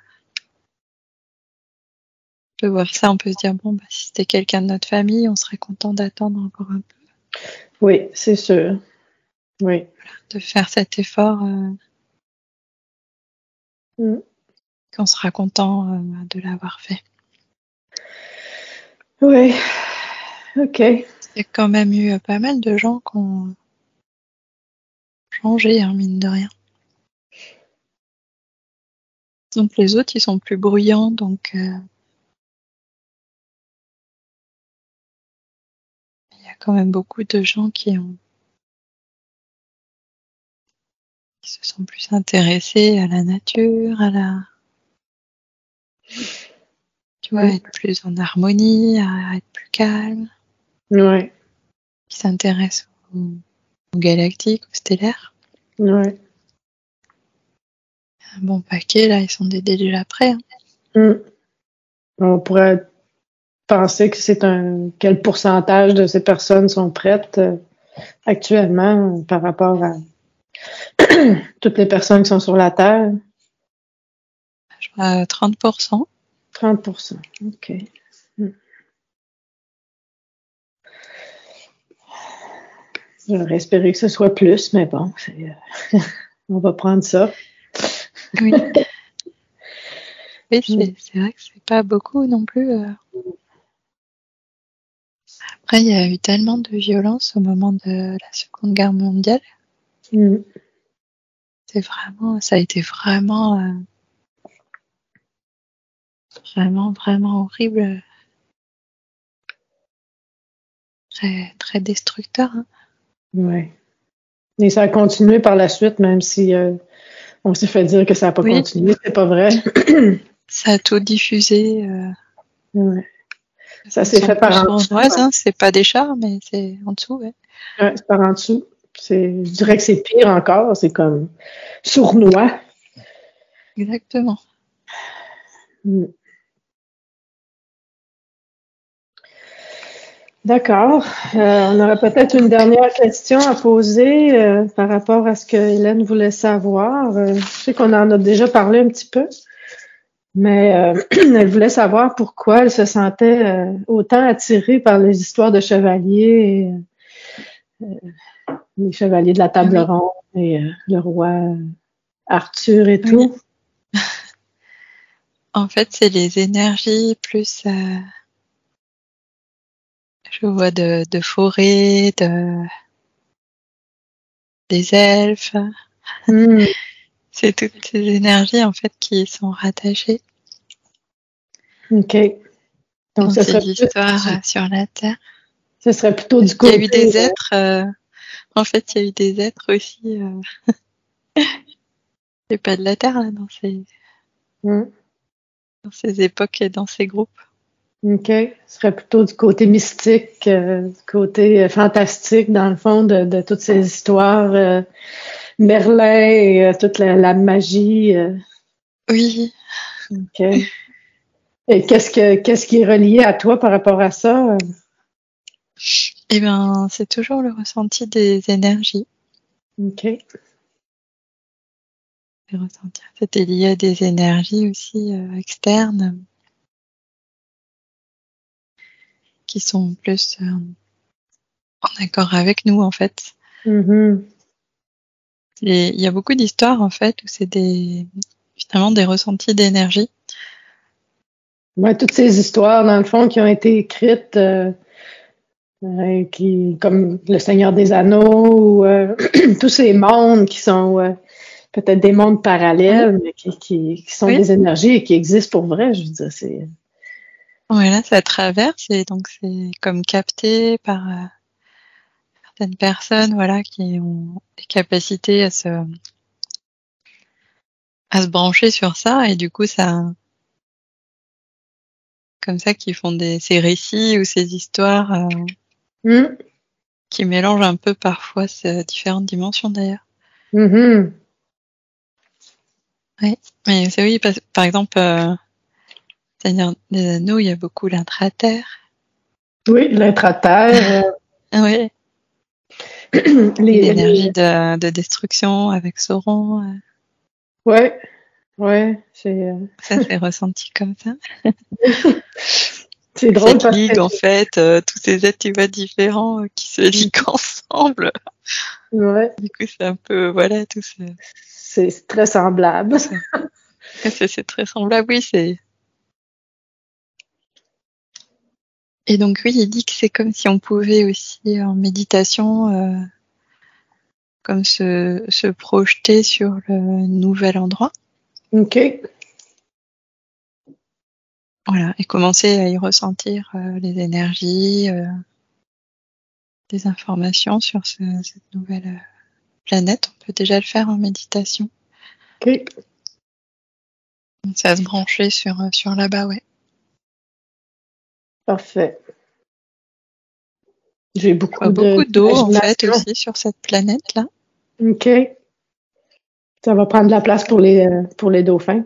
peut voir ça, on peut se dire, bon, si c'était quelqu'un de notre famille, on serait content d'attendre encore un peu. Oui, c'est sûr. Oui. De faire cet effort, qu'on sera content de l'avoir fait. Oui. OK. Il y a quand même eu pas mal de gens qui ont changé, hein, mine de rien. Donc les autres, ils sont plus bruyants, donc il y a quand même beaucoup de gens qui se sont plus intéressés à la nature, tu vois, être plus en harmonie, à être plus calme. Oui. Qui s'intéressent aux galactiques, aux stellaires. Oui. Un bon paquet, là, ils sont déjà prêts. Hein. On pourrait penser que quel pourcentage de ces personnes sont prêtes actuellement par rapport à toutes les personnes qui sont sur la Terre? Je crois 30%. 30%, OK. J'aurais espéré que ce soit plus, mais bon, on va prendre ça. Oui. Oui, c'est vrai que c'est pas beaucoup non plus. Après, il y a eu tellement de violence au moment de la Seconde Guerre mondiale. Ça a été vraiment horrible. Très, très destructeur. Hein. Oui. Et ça a continué par la suite, même si on s'est fait dire que ça n'a pas continué. C'est pas vrai. Ça a tout diffusé. Ouais. Ça s'est fait par en dessous. Hein. C'est pas des chars, mais c'est en dessous. Ouais. Ouais, c'est par en dessous. Je dirais que c'est pire encore. C'est comme sournois. Exactement. D'accord. On aurait peut-être une dernière question à poser par rapport à ce que Hélène voulait savoir. Je sais qu'on en a déjà parlé un petit peu, mais elle voulait savoir pourquoi elle se sentait autant attirée par les histoires de chevaliers, les chevaliers de la table ronde et le roi Arthur et tout. En fait, c'est les énergies plus... je vois de forêt, des elfes. C'est toutes ces énergies en fait qui sont rattachées. OK. Donc, ces histoires sur la Terre. Ce serait plutôt du Il y a côté... eu des êtres, en fait, il y a eu des êtres aussi, c'est pas de la Terre, là, dans ces époques et dans ces groupes. OK. Ce serait plutôt du côté mystique, du côté fantastique, dans le fond, de toutes ces histoires. Merlin et toute la magie. Oui. OK. Et qu'est-ce qui est relié à toi par rapport à ça? Eh ben, c'est toujours le ressenti des énergies. OK. Les ressentir. C'était lié à des énergies aussi externes qui sont plus en accord avec nous, en fait. Mhm. Et il y a beaucoup d'histoires, en fait, où c'est finalement des ressentis d'énergie. Ouais, toutes ces histoires, dans le fond, qui ont été écrites, comme Le Seigneur des Anneaux, ou tous ces mondes qui sont peut-être des mondes Oui, parallèles, mais qui sont oui. des énergies et qui existent pour vrai, je veux dire, c'est... Voilà, ça traverse et donc c'est comme capté par certaines personnes, voilà, qui ont des capacités à se brancher sur ça et du coup ça, comme ça, qui font ces récits ou ces histoires qui mélangent un peu parfois ces différentes dimensions d'ailleurs. Mhm. Oui, mais c'est oui, par exemple, Seigneur des Anneaux, il y a beaucoup l'intra-terre. Oui, l'intra-terre. Oui, Les... l'énergie de destruction avec Sauron. Ouais, ouais, c'est... Ça, c'est ressenti comme ça. C'est drôle Cette parce que... ligue, en fait, tous ces êtres, tu vois, différents qui se liguent ensemble. Ouais, Du coup, c'est un peu, voilà, tout ça. c'est très semblable. C'est très semblable, oui, c'est. Et donc, oui, il dit que c'est comme si on pouvait aussi, en méditation, comme se projeter sur le nouvel endroit. OK. Voilà, et commencer à y ressentir les énergies, des informations sur cette nouvelle planète. On peut déjà le faire en méditation. OK. C'est à se brancher sur là-bas, ouais. Parfait. J'ai Je vois beaucoup beaucoup d'eau, en fait, d'imagination. aussi, sur cette planète-là. OK. Ça va prendre de la place pour les dauphins.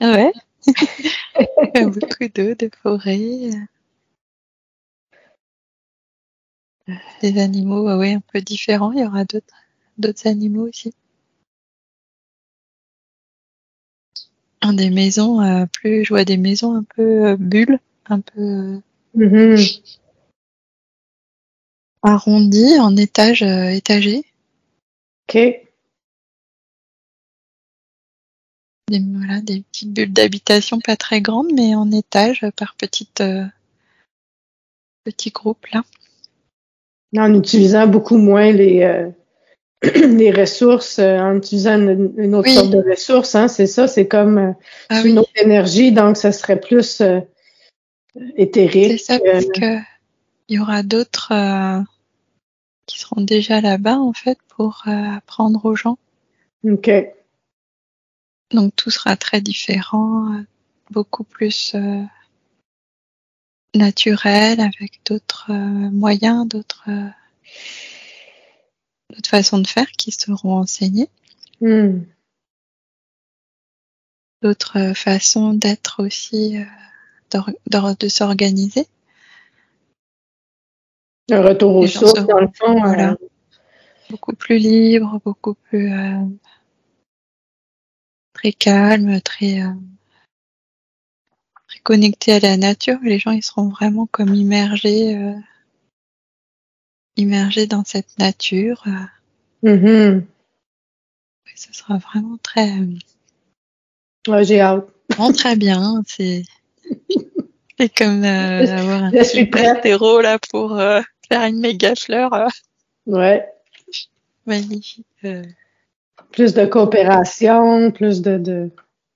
Ouais, il y a beaucoup d'eau, de forêts, des animaux, ouais, un peu différents. Il y aura d'autres animaux aussi. Des maisons, je vois des maisons un peu bulles, un peu Mhm. arrondies, en étages étagés. OK. Voilà, des petites bulles d'habitation pas très grandes, mais en étages par petits groupes, là. En utilisant beaucoup moins les ressources, en utilisant une autre sorte Oui, de ressources, hein, c'est ça, c'est comme ah c'est une oui, autre énergie, donc ça serait plus c'est éthérique. ça, parce que il y aura d'autres qui seront déjà là-bas, en fait, pour apprendre aux gens. OK. Donc tout sera très différent, beaucoup plus naturel, avec d'autres moyens, d'autres façons de faire qui seront enseignées, Hmm. d'autres façons d'être aussi, de s'organiser. Un retour aux Les gens sources, dans le seront, fond. voilà, beaucoup plus libres, beaucoup plus très calmes, très connectés à la nature. Les gens, ils seront vraiment comme immergés dans cette nature. Mhm. Ce sera vraiment très, Ouais, j'ai hâte. vraiment très bien. C'est comme avoir un Je suis super prête. héros là pour faire une méga fleur Ouais. magnifique. Plus de coopération, plus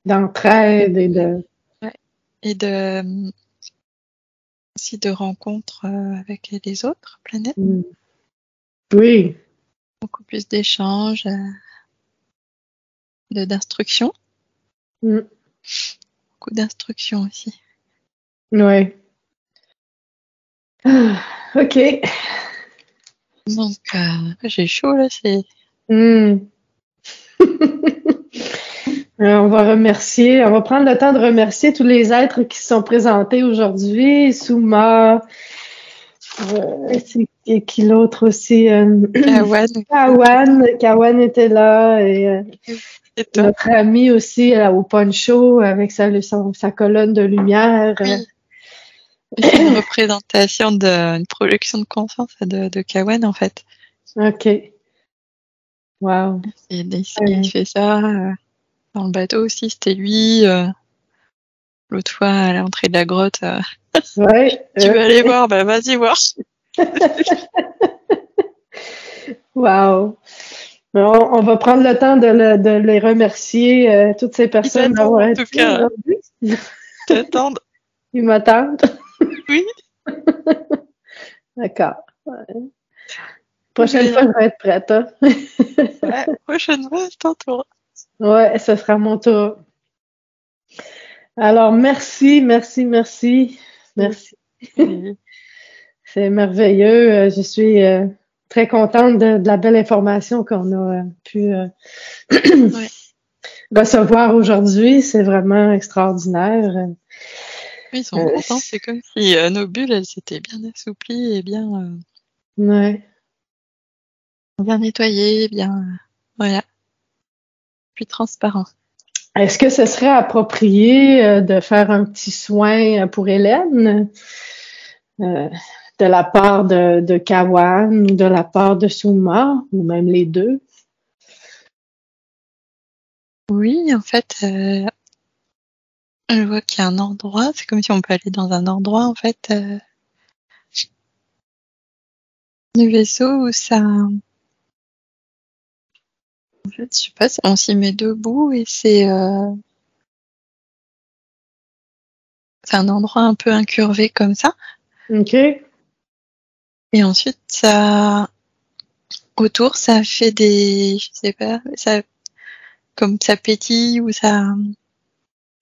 d'entraide et de... Ouais. Et aussi aussi de rencontres avec les autres planètes. Oui. Beaucoup plus d'échanges, d'instructions. Beaucoup d'instructions aussi. Oui. OK. Donc, j'ai chaud là, c'est... On va prendre le temps de remercier tous les êtres qui se sont présentés aujourd'hui. Souma, c'est qui l'autre aussi? Kawan était là et notre ami aussi au poncho avec sa colonne de lumière. Oui. C'est une représentation une projection de conscience de Kawan en fait. OK. Wow. Et il fait ça dans le bateau aussi, c'était lui. L'autre fois à l'entrée de la grotte. Ouais. Tu veux aller voir? Bah vas-y voir. Wow. On va prendre le temps de les remercier, toutes ces personnes d'avoir été là aujourd'hui. T'attendent. Ils m'attendent. Oui. D'accord. Ouais. Prochaine fois, je vais être prête. Hein? Ouais, prochaine fois, c'est ton tour. Ouais, ce sera mon tour. Alors, merci. Oui. C'est merveilleux. Je suis très contente de la belle information qu'on a pu recevoir aujourd'hui. C'est vraiment extraordinaire. Ils sont contents. C'est comme si nos bulles, elles s'étaient bien assouplies et bien nettoyées, bien voilà. Puis transparent. Est-ce que ce serait approprié de faire un petit soin pour Hélène de la part de Kawan ou de la part de Souma, ou même les deux? Oui, en fait, je vois qu'il y a un endroit. C'est comme si on peut aller dans un endroit, en fait, du vaisseau où ça... En fait, je sais pas, on s'y met debout et c'est un endroit un peu incurvé comme ça. OK. Et ensuite, autour, ça fait je sais pas, comme ça pétille ou ça...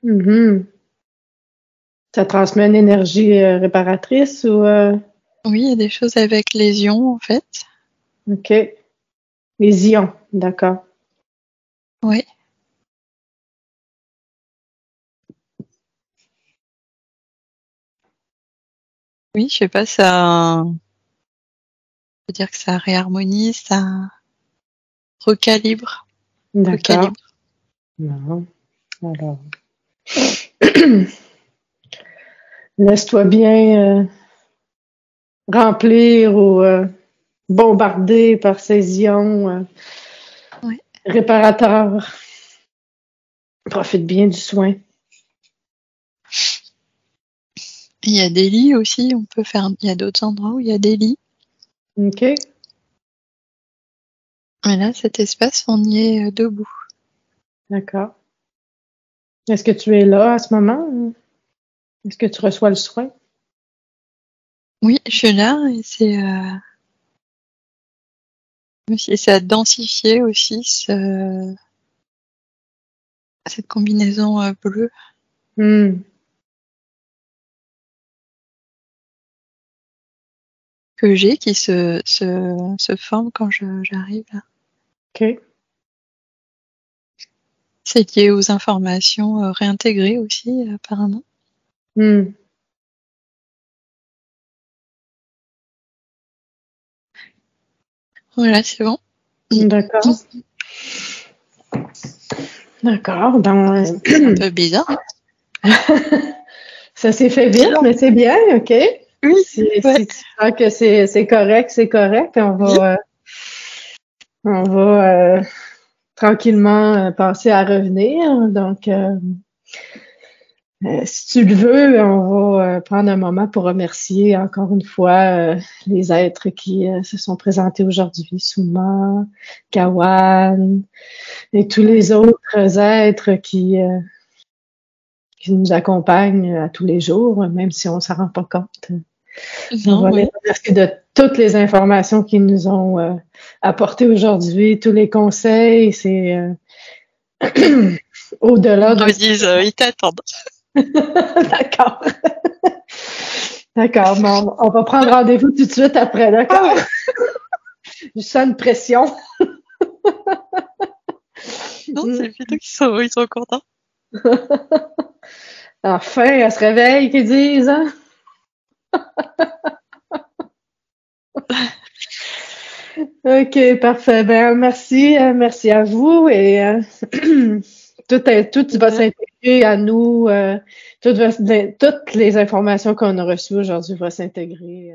Mm-hmm. Ça transmet une énergie réparatrice ou... Oui, il y a des choses avec les ions, en fait. OK. Les ions, d'accord. Oui. Oui, je sais pas, ça... Je veux dire que ça réharmonise, ça recalibre. D'accord. Non. Alors... Laisse-toi bien remplir ou bombarder par ces ions réparateurs. Profite bien du soin. Il y a des lits aussi, on peut faire... Il y a d'autres endroits où il y a des lits. OK. Mais là, cet espace, on y est debout. D'accord. Est-ce que tu es là à ce moment? Est-ce que tu reçois le soin? Oui, je suis là et c'est... Même si ça a densifié aussi cette combinaison bleue que j'ai qui se forme quand j'arrive là. OK. C'est lié aux informations réintégrées aussi, apparemment. Voilà, c'est bon. D'accord. D'accord. Donc, c'est un peu bizarre. Ça s'est fait vite, mais c'est bien, OK? Oui. Si tu sens que c'est correct, c'est correct. On va tranquillement passer à revenir. Donc, si tu le veux, on va prendre un moment pour remercier encore une fois les êtres qui se sont présentés aujourd'hui, Souma, Kawan et tous les autres êtres qui nous accompagnent à tous les jours, même si on ne s'en rend pas compte. On Non, va les oui. remercier de toutes les informations qu'ils nous ont apportées aujourd'hui, tous les conseils. C'est au-delà Ils de... redisent, ils t'attendent. D'accord. D'accord. Bon, on va prendre rendez-vous tout de suite après, d'accord? Je sens une pression. Non, c'est plutôt qu'ils sont contents. Enfin, elle se réveille, qu'ils disent, hein? OK, parfait. Ben, merci à vous et tout va s'intégrer à nous. Toutes les informations qu'on a reçues aujourd'hui vont s'intégrer.